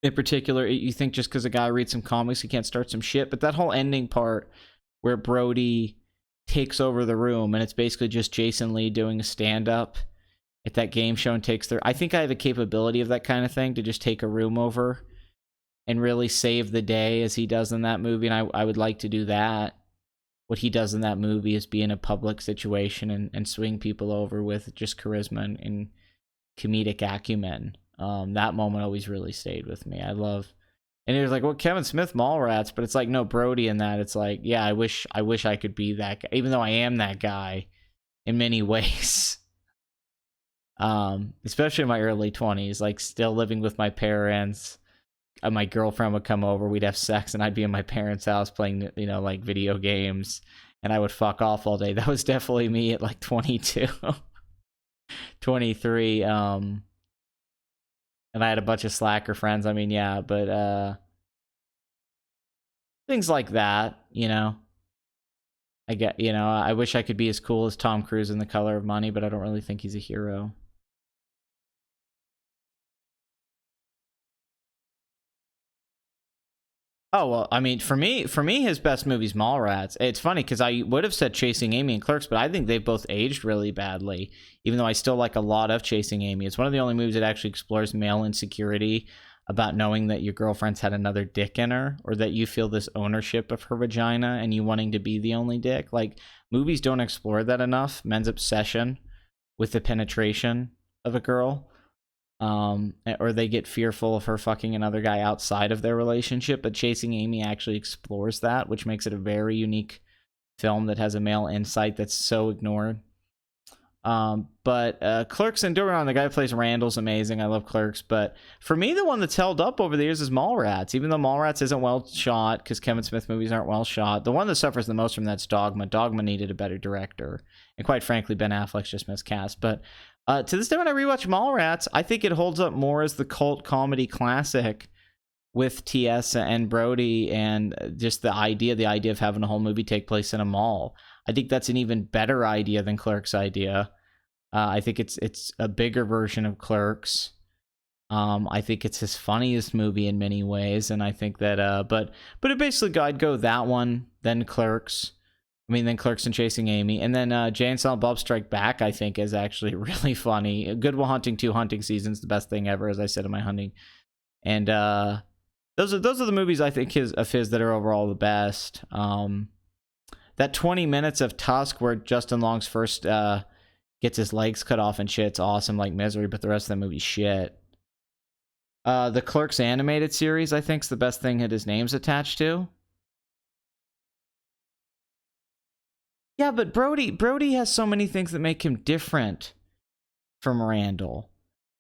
S1: In particular, you think just because a guy reads some comics, he can't start some shit. But that whole ending part where Brody takes over the room and it's basically just Jason Lee doing a stand-up at that game show and takes their... I think I have a capability of that kind of thing, to just take a room over and really save the day as he does in that movie. And I would like to do that. What he does in that movie is be in a public situation and swing people over with just charisma and comedic acumen. That moment always really stayed with me. I love... And it was like, well, Kevin Smith, Mallrats, but it's like, no, Brody in that. It's like, yeah, I wish I could be that guy, even though I am that guy in many ways. Especially in my early 20s, like still living with my parents. My girlfriend would come over, we'd have sex, and I'd be in my parents' house playing, like video games, and I would fuck off all day. That was definitely me at like 22, 23. And I had a bunch of slacker friends. I mean, yeah, but things like that, I get, I wish I could be as cool as Tom Cruise in The Color of Money, but I don't really think he's a hero. Oh, well, I mean, for me, his best movie's Mallrats. It's funny because I would have said Chasing Amy and Clerks, but I think they've both aged really badly, even though I still like a lot of Chasing Amy. It's one of the only movies that actually explores male insecurity about knowing that your girlfriend's had another dick in her, or that you feel this ownership of her vagina and you wanting to be the only dick. Like, movies don't explore that enough, men's obsession with the penetration of a girl. Or they get fearful of her fucking another guy outside of their relationship, but Chasing Amy actually explores that, which makes it a very unique film that has a male insight that's so ignored. But Clerks and Duran, the guy who plays Randall's amazing. I love Clerks, but for me, the one that's held up over the years is Mallrats. Even though Mallrats isn't well shot, because Kevin Smith movies aren't well shot, the one that suffers the most from that's Dogma. Dogma needed a better director, and quite frankly, Ben Affleck's just miscast. But to this day, when I rewatch Mallrats, I think it holds up more as the cult comedy classic with T.S. and Brody, and just the idea of having a whole movie take place in a mall. I think that's an even better idea than Clerks' idea. I think it's a bigger version of Clerks. I think it's his funniest movie in many ways, and I think that but it basically, I'd go that one, then Clerks. Then Clerks and Chasing Amy, and then Jay and Silent Bob Strike Back, I think, is actually really funny. Good Will Hunting 2 hunting season's the best thing ever, as I said in my hunting. And those are the movies I think of his that are overall the best. That 20 minutes of Tusk where Justin Long's first gets his legs cut off and shit's awesome, like Misery, but the rest of the movie's shit. The Clerks animated series, I think, is the best thing that his name's attached to. Yeah, but Brody has so many things that make him different from Randall.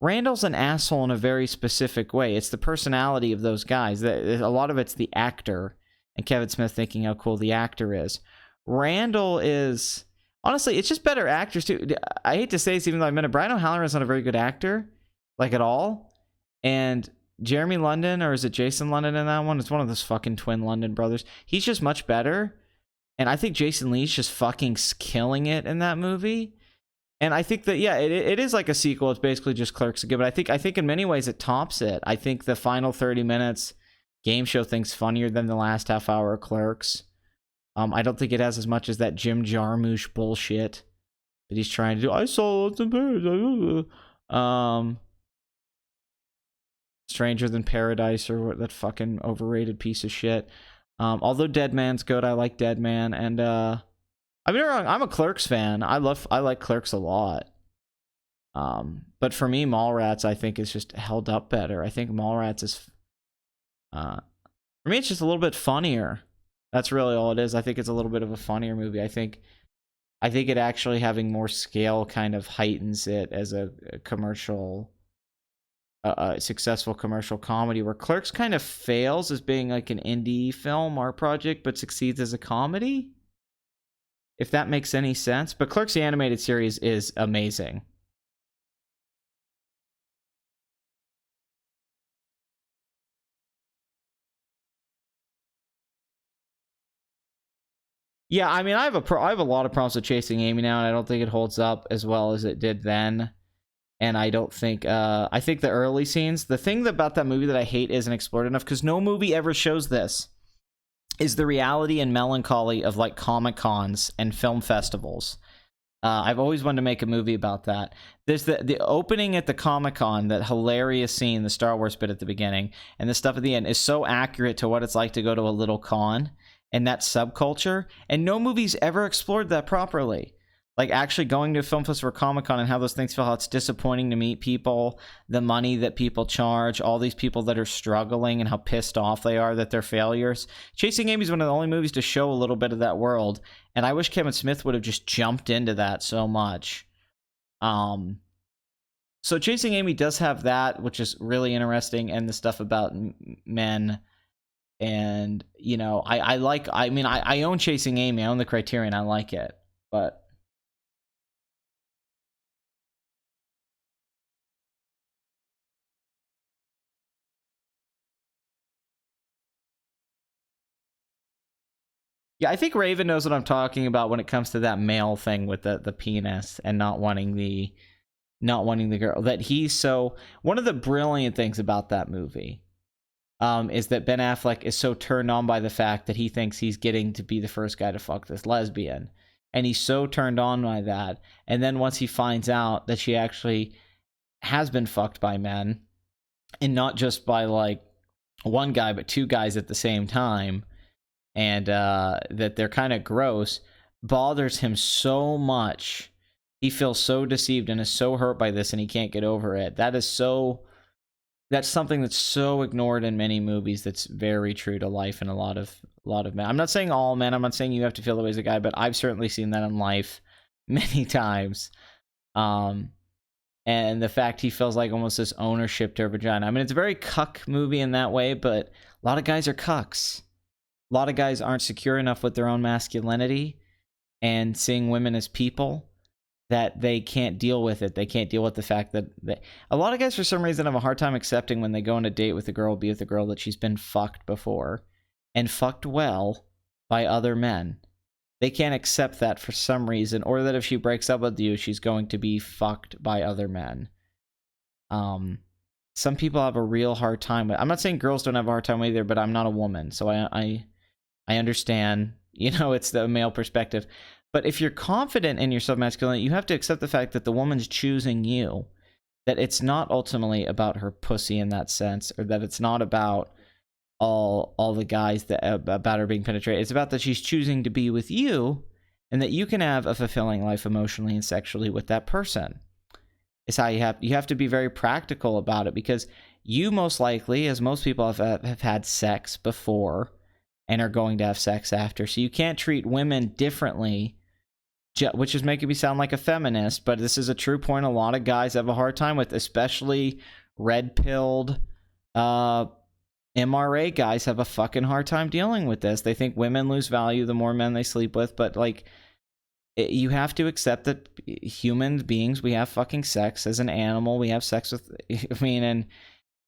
S1: Randall's an asshole in a very specific way. It's the personality of those guys. A lot of it's the actor, and Kevin Smith thinking how cool the actor is. Randall is... Honestly, it's just better actors, too. I hate to say this, even though I meant it, Brian O'Halloran's not a very good actor, like, at all. And Jeremy London, or is it Jason London in that one? It's one of those fucking twin London brothers. He's just much better. And I think Jason Lee's just fucking killing it in that movie. And I think that, yeah, it is like a sequel. It's basically just Clerks again. But I think in many ways it tops it. I think the final 30 minutes game show thing's funnier than the last half hour of Clerks. I don't think it has as much as that Jim Jarmusch bullshit that he's trying to do. I saw lots of birds. Stranger Than Paradise, or what, that fucking overrated piece of shit. Although Dead Man's good, I like Dead Man, and I mean, I'm a Clerks fan. I like Clerks a lot. But for me, Mallrats, I think, is just held up better. I think Mallrats is, for me, it's just a little bit funnier. That's really all it is. I think it's a little bit of a funnier movie. I think it actually having more scale kind of heightens it as a commercial. A successful commercial comedy, where Clerks kind of fails as being like an indie film art project but succeeds as a comedy, if that makes any sense. But Clerks the animated series is amazing. Yeah, I mean, I have a lot of problems with Chasing Amy now, and I don't think it holds up as well as it did then. And I don't think, I think the early scenes, the thing about that movie that I hate isn't explored enough, because no movie ever shows this, is the reality and melancholy of, like, Comic-Cons and film festivals. I've always wanted to make a movie about that. There's the opening at the Comic-Con, that hilarious scene, the Star Wars bit at the beginning, and the stuff at the end is so accurate to what it's like to go to a little con and that subculture. And no movie's ever explored that properly. Like actually going to a film festival or Comic-Con and how those things feel, how it's disappointing to meet people, the money that people charge, all these people that are struggling and how pissed off they are that they're failures. Chasing Amy is one of the only movies to show a little bit of that world, and I wish Kevin Smith would have just jumped into that so much. So Chasing Amy does have that, which is really interesting, and the stuff about men. And, you know, I own Chasing Amy, I own the Criterion, I like it, but... Yeah, I think Raven knows what I'm talking about when it comes to that male thing with the penis and not wanting the girl. That he's so, one of the brilliant things about that movie is that Ben Affleck is so turned on by the fact that he thinks he's getting to be the first guy to fuck this lesbian, and he's so turned on by that. And then once he finds out that she actually has been fucked by men, and not just by like one guy but two guys at the same time, and that they're kind of gross, bothers him so much. He feels so deceived and is so hurt by this, and he can't get over it. That's something that's so ignored in many movies. That's very true to life in a lot of men. I'm not saying all men. I'm not saying you have to feel the way as a guy, but I've certainly seen that in life many times. And the fact he feels like almost this ownership to her vagina. I mean, it's a very cuck movie in that way, but a lot of guys are cucks. A lot of guys aren't secure enough with their own masculinity and seeing women as people that they can't deal with it. They can't deal with the fact that a lot of guys, for some reason, have a hard time accepting when they go on a date with a girl, be with a girl, that she's been fucked before and fucked well by other men. They can't accept that for some reason, or that if she breaks up with you, she's going to be fucked by other men. Some people have a real hard time with. I'm not saying girls don't have a hard time either, but I'm not a woman, so I understand, you know, it's the male perspective. But if you're confident in your submasculinity, you have to accept the fact that the woman's choosing you, that it's not ultimately about her pussy in that sense, or that it's not about all the guys that about her being penetrated. It's about that she's choosing to be with you, and that you can have a fulfilling life emotionally and sexually with that person. It's how you have to be very practical about it, because you most likely, as most people have had sex before and are going to have sex after. So you can't treat women differently, which is making me sound like a feminist, but this is a true point a lot of guys have a hard time with, especially red-pilled MRA guys have a fucking hard time dealing with this. They think women lose value the more men they sleep with, but like, you have to accept that human beings, we have fucking sex as an animal. We have sex with, I mean, and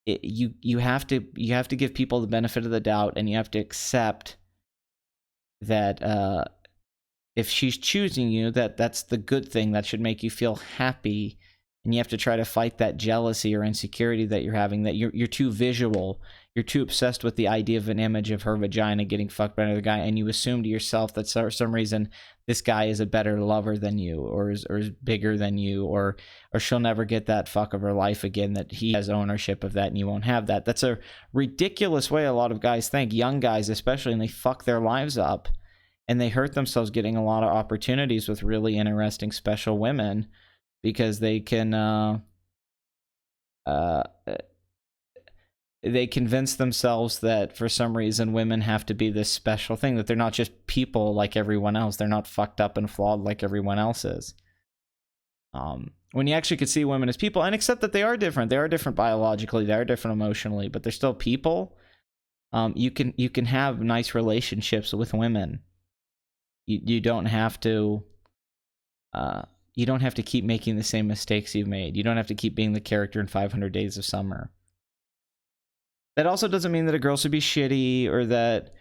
S1: you have to give people the benefit of the doubt, and you have to accept that if she's choosing you, that's the good thing. That should make you feel happy, and you have to try to fight that jealousy or insecurity that you're having, that you're too visual, you're too obsessed with the idea of an image of her vagina getting fucked by another guy, and you assume to yourself that for some reason this guy is a better lover than you, or is bigger than you, or she'll never get that fuck of her life again, that he has ownership of that and you won't have that. That's a ridiculous way a lot of guys think, young guys especially, and they fuck their lives up, and they hurt themselves getting a lot of opportunities with really interesting special women, because they can they convince themselves that for some reason women have to be this special thing, that they're not just people like everyone else. They're not fucked up and flawed like everyone else is. When you actually could see women as people and accept that they are different. They are different biologically. They are different emotionally, but they're still people. You can have nice relationships with women. You don't have to. You don't have to keep making the same mistakes you've made. You don't have to keep being the character in 500 Days of Summer. That also doesn't mean that a girl should be shitty, or that,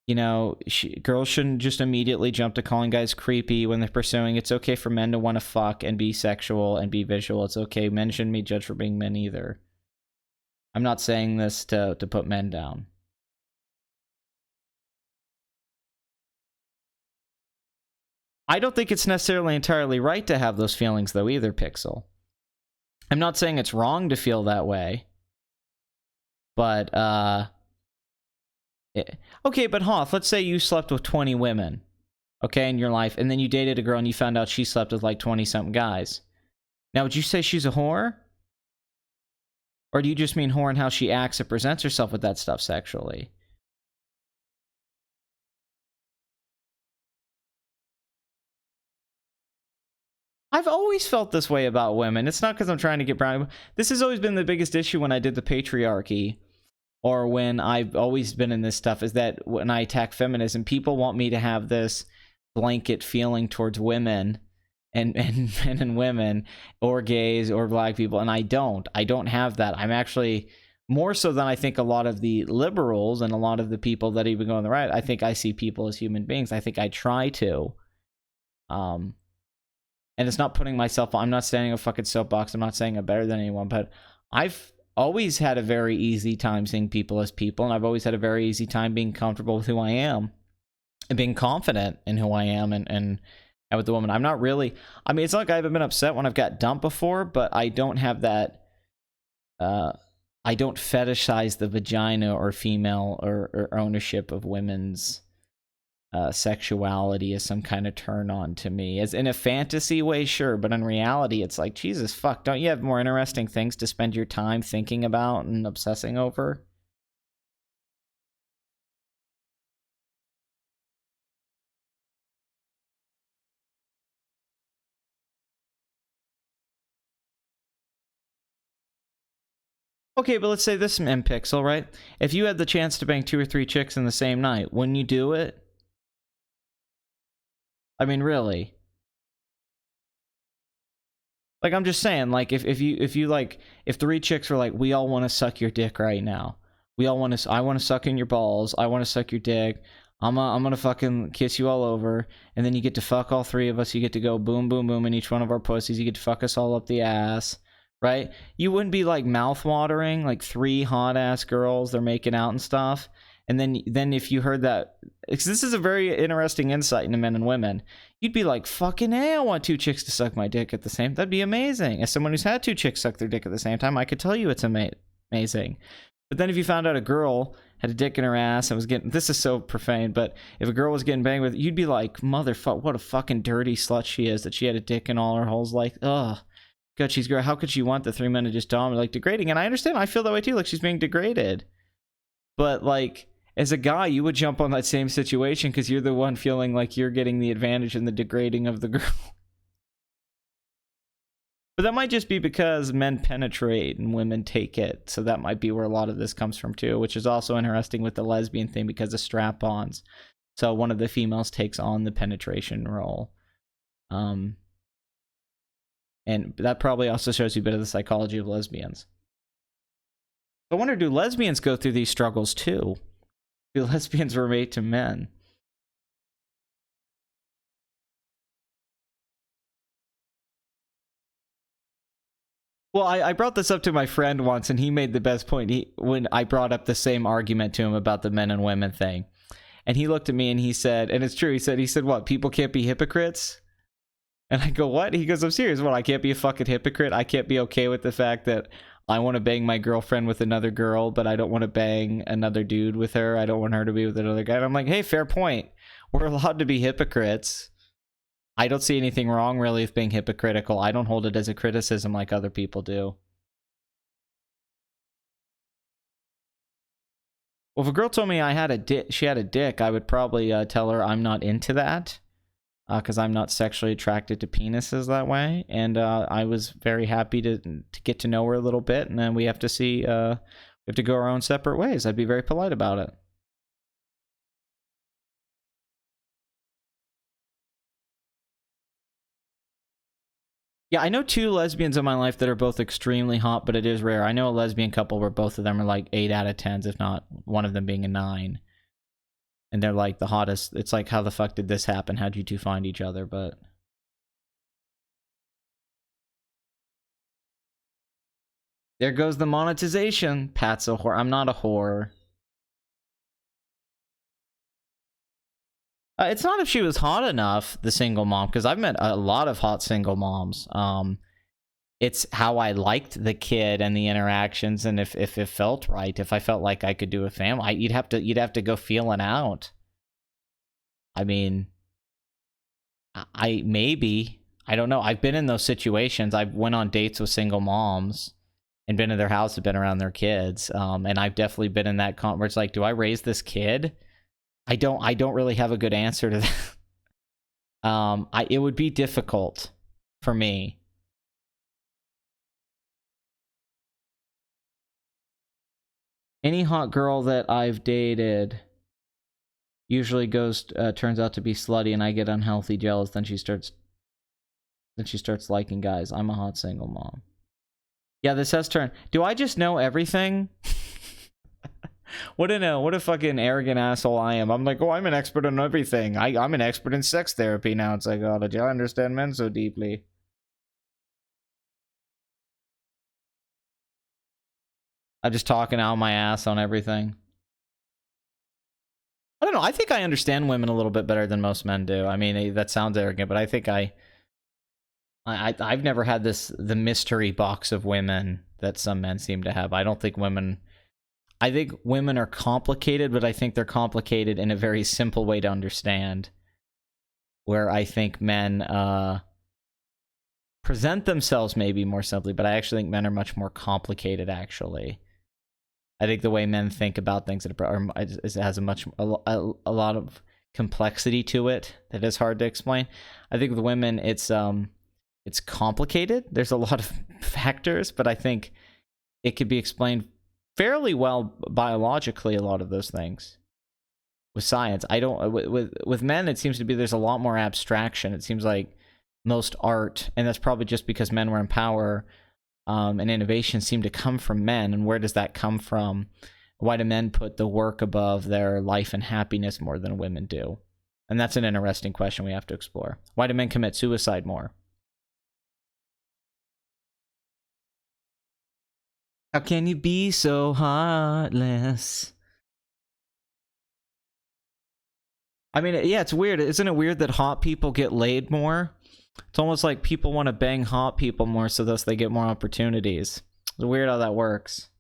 S1: you know, girls shouldn't just immediately jump to calling guys creepy when they're pursuing. It's okay for men to want to fuck and be sexual and be visual. It's okay. Men shouldn't be judged for being men either. I'm not saying this to put men down. I don't think it's necessarily entirely right to have those feelings, though, either, Pixel. I'm not saying it's wrong to feel that way. But, okay, but Hoth, let's say you slept with 20 women, okay, in your life, and then you dated a girl and you found out she slept with like 20-something guys. Now, would you say she's a whore? Or do you just mean whore in how she acts or presents herself with that stuff sexually? I've always felt this way about women. It's not because I'm trying to get brown. This has always been the biggest issue when I did the patriarchy, or when I've always been in this stuff, is that when I attack feminism, people want me to have this blanket feeling towards women and men and women, or gays or black people, and I don't have that. I'm actually, more so than I think a lot of the liberals and a lot of the people that even go on the right, I think I see people as human beings. I think I try to, and it's not putting myself, I'm not standing a fucking soapbox, I'm not saying I'm better than anyone, but I've always had a very easy time seeing people as people, and I've always had a very easy time being comfortable with who I am and being confident in who I am, and with the woman. I'm not really, I mean, it's not like I haven't been upset when I've got dumped before, but I don't have that, I don't fetishize the vagina or female or ownership of women's sexuality as some kind of turn on to me. As in a fantasy way, sure, but in reality, it's like, Jesus fuck, don't you have more interesting things to spend your time thinking about and obsessing over? Okay, but let's say this, M-Pixel, right? If you had the chance to bang 2 or 3 chicks in the same night, wouldn't you do it? I mean, really? Like, I'm just saying, like, if you like, if 3 chicks were like, we all want to suck your dick right now. We all want to, I want to suck in your balls. I want to suck your dick. I'm gonna fucking kiss you all over. And then you get to fuck all 3 of us. You get to go boom, boom, boom in each one of our pussies. You get to fuck us all up the ass. Right? You wouldn't be like mouth watering, like 3 hot ass girls, they're making out and stuff. And then if you heard that, because this is a very interesting insight into men and women, you'd be like, fucking A, I want 2 chicks to suck my dick at the same time. That'd be amazing. As someone who's had 2 chicks suck their dick at the same time, I could tell you it's amazing. But then if you found out a girl had a dick in her ass and was getting, this is so profane, but if a girl was getting banged with, you'd be like, motherfucker, what a fucking dirty slut she is that she had a dick in all her holes. Like, ugh. God, she's great. How could she want the 3 men to just dominate, like, degrading? And I understand. I feel that way too. Like, she's being degraded. But, like, as a guy, you would jump on that same situation because you're the one feeling like you're getting the advantage in the degrading of the girl. But that might just be because men penetrate and women take it. So that might be where a lot of this comes from too, which is also interesting with the lesbian thing because of strap-ons. So one of the females takes on the penetration role. And that probably also shows you a bit of the psychology of lesbians. I wonder, do lesbians go through these struggles too? Do lesbians relate to men? Well, I brought this up to my friend once, and he made the best point. When I brought up the same argument to him about the men and women thing, and he looked at me and he said, and it's true, he said, what, people can't be hypocrites? And I go, what? He goes, I'm serious. What, I can't be a fucking hypocrite? I can't be okay with the fact that I want to bang my girlfriend with another girl, but I don't want to bang another dude with her. I don't want her to be with another guy. And I'm like, hey, fair point. We're allowed to be hypocrites. I don't see anything wrong, really, with being hypocritical. I don't hold it as a criticism like other people do. Well, if a girl told me she had a dick, I would probably tell her I'm not into that. Because I'm not sexually attracted to penises that way, and I was very happy to get to know her a little bit, and then we have to see, we have to go our own separate ways. I'd be very polite about it. Yeah, I know 2 lesbians in my life that are both extremely hot, but it is rare. I know a lesbian couple where both of them are like 8 out of 10s, if not one of them being a 9. And they're like the hottest. It's like, how the fuck did this happen? How'd you 2 find each other? But there goes the monetization. Pat's a whore. I'm not a whore. It's not if she was hot enough, the single mom, because I've met a lot of hot single moms. It's how I liked the kid and the interactions, and if it felt right, if I felt like I could do a family, you'd have to go feeling out. I mean, I don't know. I've been in those situations. I've went on dates with single moms and been to their house, have been around their kids, and I've definitely been in that where it's like, do I raise this kid? I don't really have a good answer to that. It would be difficult for me. Any hot girl that I've dated usually turns out to be slutty, and I get unhealthy jealous. Then she starts liking guys. I'm a hot single mom. Yeah, this has turned. Do I just know everything? What a fucking arrogant asshole I am. I'm like, oh, I'm an expert on everything. I'm an expert in sex therapy now. It's like, oh, did you understand men so deeply? I'm just talking out my ass on everything. I don't know. I think I understand women a little bit better than most men do. I mean, that sounds arrogant, but I think I've never had the mystery box of women that some men seem to have. I think women are complicated, but I think they're complicated in a very simple way to understand. Where I think men present themselves maybe more simply, but I actually think men are much more complicated, actually. I think the way men think about things has a lot of complexity to it that is hard to explain. I think with women, it's complicated. There's a lot of factors, but I think it could be explained fairly well biologically, a lot of those things. With science, with men, it seems to be there's a lot more abstraction. It seems like most art, and that's probably just because men were in power, and innovation seemed to come from men. And where does that come from? Why do men put the work above their life and happiness more than women do? And that's an interesting question we have to explore. Why do men commit suicide more? How can you be so heartless? I mean, yeah, it's weird. Isn't it weird that hot people get laid more? It's almost like people want to bang hot people more, so thus they get more opportunities. It's weird how that works.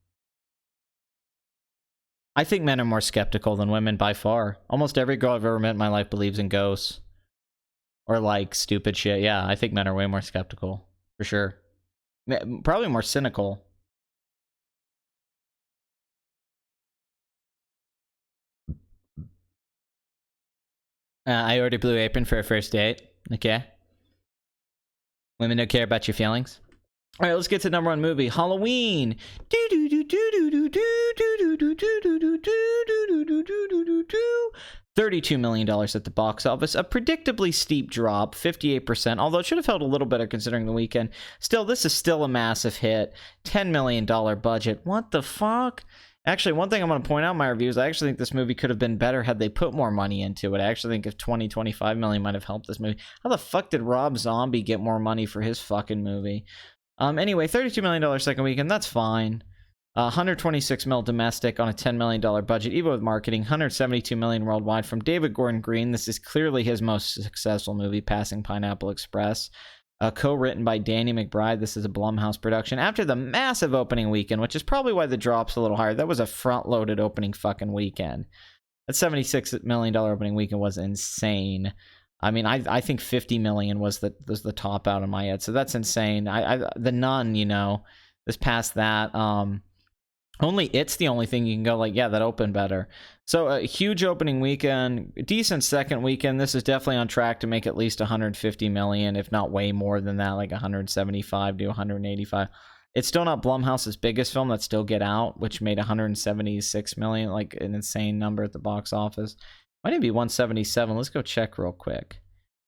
S1: I think men are more skeptical than women by far. Almost every girl I've ever met in my life believes in ghosts. Or like stupid shit. Yeah, I think men are way more skeptical. For sure. Probably more cynical. I ordered Blue Apron for a first date. Okay. Women don't care about your feelings. All right, let's get to number one movie, Halloween. $32 million at the box office, a predictably steep drop, 58%, although it should have held a little better considering the weekend. Still, this is still a massive hit. $10 million budget. What the fuck? Actually, one thing I'm going to point out in my reviews, I actually think this movie could have been better had they put more money into it. I actually think if 25 million might have helped this movie. How the fuck did Rob Zombie get more money for his fucking movie? Anyway, $32 million second weekend, that's fine. 126 mil domestic on a $10 million budget, even with marketing. 172 million worldwide from David Gordon Green. This is clearly his most successful movie, passing Pineapple Express. Co-written by Danny McBride. This is a Blumhouse production. After the massive opening weekend, which is probably why the drop's a little higher. That was a front-loaded opening fucking weekend. That $76 million opening weekend was insane. I mean, I think 50 million was the top out of my head. So that's insane. The Nun, you know, is past that. It's the only thing you can go like, yeah, that opened better. So a huge opening weekend, decent second weekend. This is definitely on track to make at least 150 million, if not way more than that, like 175 to 185. It's still not Blumhouse's biggest film. That's still Get Out, which made 176 million, like an insane number at the box office. Might even be 177. Let's go check real quick.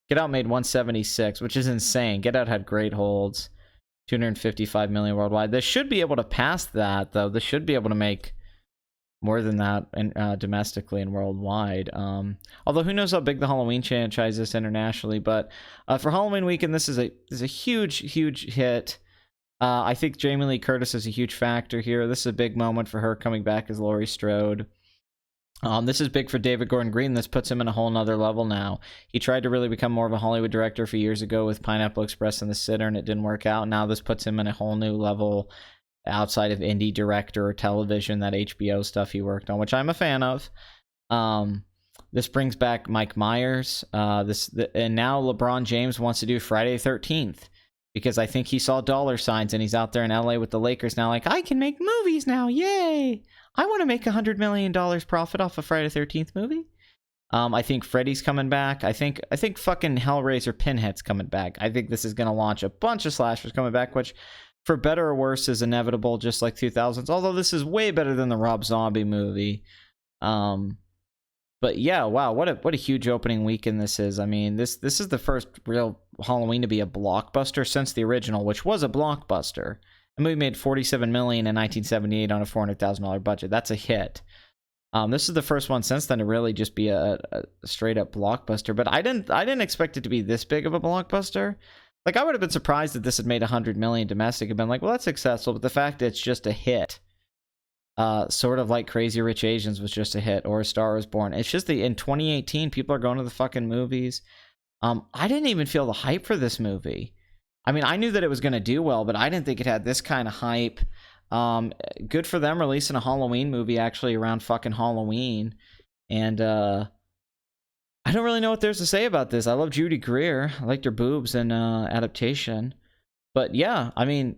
S1: Get Out made 176, which is insane. Get Out had great holds. 255 million worldwide. They should be able to pass that, though. They should be able to make more than that domestically and worldwide. Although who knows how big the Halloween franchise is internationally. But for Halloween weekend, this is a huge hit. I think Jamie Lee Curtis is a huge factor here. This is a big moment for her coming back as Laurie Strode. This is big for David Gordon Green. This puts him in a whole nother level now. He tried to really become more of a Hollywood director a few years ago with Pineapple Express and The Sitter, and it didn't work out. Now this puts him in a whole new level outside of indie director or television, that HBO stuff he worked on, which I'm a fan of. This brings back Mike Myers. And now LeBron James wants to do Friday the 13th because I think he saw dollar signs and he's out there in LA with the Lakers now like, I can make movies now. Yay. I want to make $100 million profit off a Friday the 13th movie. I think Freddy's coming back. I think fucking Hellraiser Pinhead's coming back. I think this is going to launch a bunch of slashers coming back, which for better or worse is inevitable, just like 2000s. Although this is way better than the Rob Zombie movie. But yeah, wow, what a huge opening weekend this is. I mean, this is the first real Halloween to be a blockbuster since the original, which was a blockbuster. The movie made $47 million in 1978 on a $400,000 budget. That's a hit. This is the first one since then to really just be a straight up blockbuster. But I didn't expect it to be this big of a blockbuster. Like, I would have been surprised if this had made $100 million domestic and been like, well, that's successful. But the fact that it's just a hit, sort of like Crazy Rich Asians was just a hit, or A Star Is Born. It's just in 2018, people are going to the fucking movies. I didn't even feel the hype for this movie. I mean, I knew that it was going to do well, but I didn't think it had this kind of hype. Good for them releasing a Halloween movie actually around fucking Halloween. And I don't really know what there's to say about this. I love Judy Greer. I liked her boobs in Adaptation. But yeah, I mean,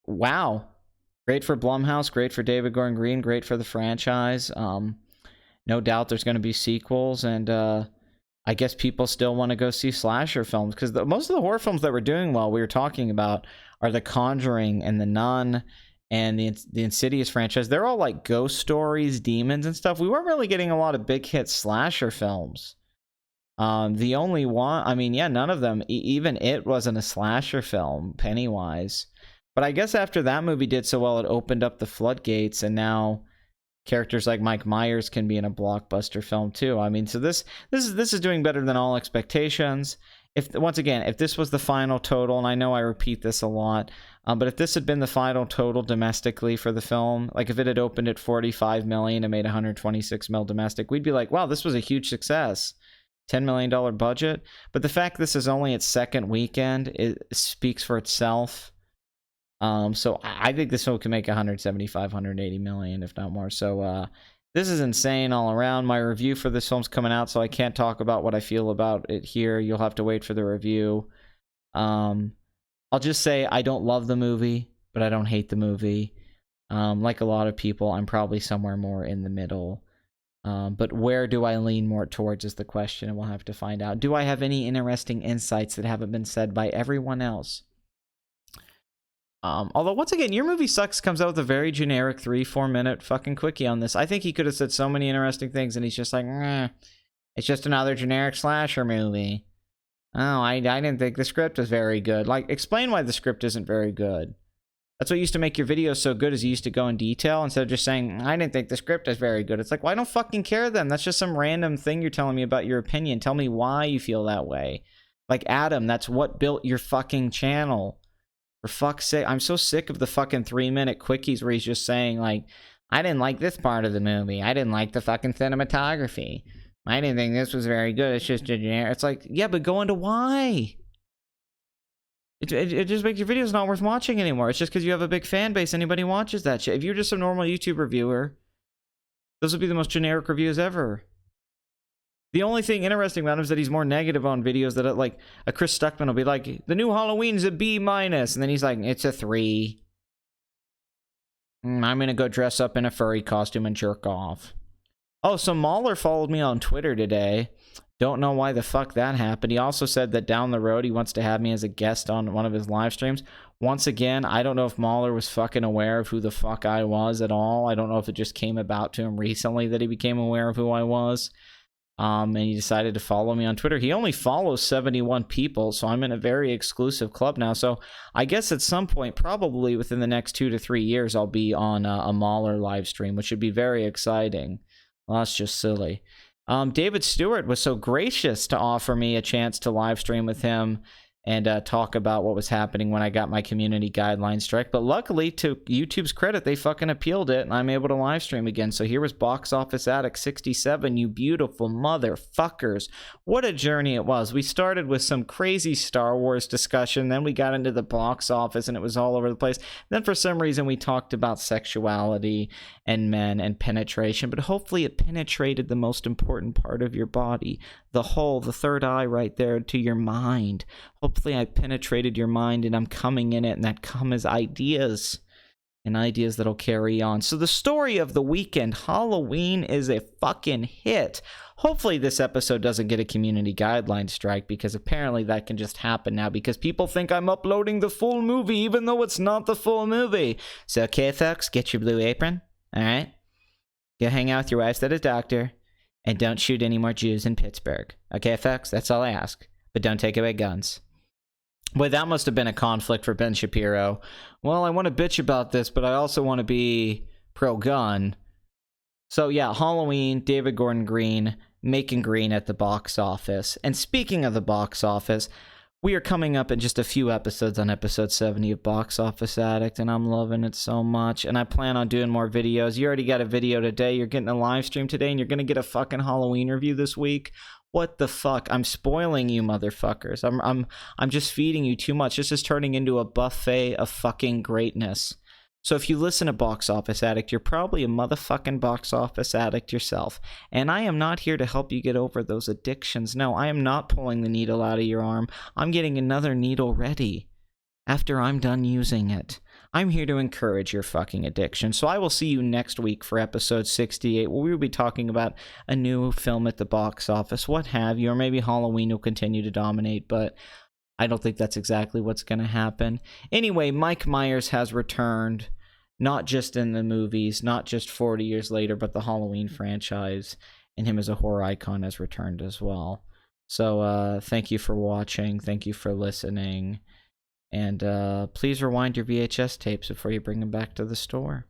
S1: wow. Great for Blumhouse, great for David Gordon Green, great for the franchise. No doubt there's going to be sequels, and I guess people still want to go see slasher films, because most of the horror films that were doing well, we were talking about, are The Conjuring and The Nun and the Insidious franchise. They're all like ghost stories, demons and stuff. We weren't really getting a lot of big hit slasher films. The only one, I mean, yeah, none of them, even It wasn't a slasher film, Pennywise. But I guess after that movie did so well, it opened up the floodgates, and now characters like Mike Myers can be in a blockbuster film too. I mean, so this is doing better than all expectations. If this was the final total, and I know I repeat this a lot, but if this had been the final total domestically for the film, like if it had opened at 45 million and made 126 mil domestic, we'd be like, wow, this was a huge success. $10 million budget. But the fact this is only its second weekend, it speaks for itself. So I think this film can make 175, 180 million, if not more. So this is insane all around. My review for this film's coming out, so I can't talk about what I feel about it here. You'll have to wait for the review. I'll just say I don't love the movie, but I don't hate the movie. Like a lot of people, I'm probably somewhere more in the middle. But where do I lean more towards is the question, and we'll have to find out. Do I have any interesting insights that haven't been said by everyone else? Although, once again, Your Movie Sucks comes out with a very generic 3-4 minute fucking quickie on this. I think he could have said so many interesting things, and he's just like, it's just another generic slasher movie. Oh, I didn't think the script was very good. Like, explain why the script isn't very good. That's what used to make your videos so good, is you used to go in detail instead of just saying, I didn't think the script is very good. It's like, well, I don't fucking care then. That's just some random thing you're telling me about your opinion. Tell me why you feel that way. Like, Adam, that's what built your fucking channel. For fuck's sake, I'm so sick of the fucking 3-minute quickies where he's just saying, like, I didn't like this part of the movie. I didn't like the fucking cinematography. I didn't think this was very good. It's just a generic. It's like, yeah, but go into why. It just makes your videos not worth watching anymore. It's just because you have a big fan base. Anybody watches that shit. If you're just a normal YouTube reviewer, those would be the most generic reviews ever. The only thing interesting about him is that he's more negative on videos that, like, a Chris Stuckman will be like, the new Halloween's a B-, and then he's like, it's a 3. I'm gonna go dress up in a furry costume and jerk off. Oh, so Mahler followed me on Twitter today. Don't know why the fuck that happened. He also said that down the road he wants to have me as a guest on one of his live streams. Once again, I don't know if Mahler was fucking aware of who the fuck I was at all. I don't know if it just came about to him recently that he became aware of who I was. And he decided to follow me on Twitter. He only follows 71 people, so I'm in a very exclusive club now. So I guess at some point, probably within the next 2 to 3 years, I'll be on a Mahler live stream, which would be very exciting. Well, that's just silly. David Stewart was so gracious to offer me a chance to live stream with him and talk about what was happening when I got my community guideline strike. But luckily, to YouTube's credit, they fucking appealed it, and I'm able to live stream again. So here was Box Office Addict 67, you beautiful motherfuckers. What a journey it was. We started with some crazy Star Wars discussion, then we got into the box office, and it was all over the place. Then for some reason, we talked about sexuality and men and penetration, but hopefully it penetrated the most important part of your body, the whole, the third eye right there, to your mind. Hopefully I penetrated your mind and I'm coming in it, and that come as ideas, and ideas that'll carry on. So the story of the weekend, Halloween, is a fucking hit. Hopefully this episode doesn't get a community guideline strike, because apparently that can just happen now because people think I'm uploading the full movie even though it's not the full movie. So okay folks, get your blue apron, alright? Go hang out with your wife that is doctor, and don't shoot any more Jews in Pittsburgh. Okay folks, that's all I ask. But don't take away guns. Boy, that must have been a conflict for Ben Shapiro. Well, I want to bitch about this, but I also want to be pro-gun. So yeah, Halloween, David Gordon Green, making green at the box office. And speaking of the box office, we are coming up in just a few episodes on episode 70 of Box Office Addict, and I'm loving it so much. And I plan on doing more videos. You already got a video today. You're getting a live stream today, and you're going to get a fucking Halloween review this week. What the fuck? I'm spoiling you, motherfuckers. I'm just feeding you too much. This is turning into a buffet of fucking greatness. So if you listen to Box Office Addict, you're probably a motherfucking box office addict yourself. And I am not here to help you get over those addictions. No, I am not pulling the needle out of your arm. I'm getting another needle ready after I'm done using it. I'm here to encourage your fucking addiction. So I will see you next week for episode 68, where we will be talking about a new film at the box office, what have you, or maybe Halloween will continue to dominate, but I don't think that's exactly what's going to happen. Anyway, Mike Myers has returned, not just in the movies, not just 40 years later, but the Halloween franchise, and him as a horror icon has returned as well. So thank you for watching. Thank you for listening. And please rewind your VHS tapes before you bring them back to the store.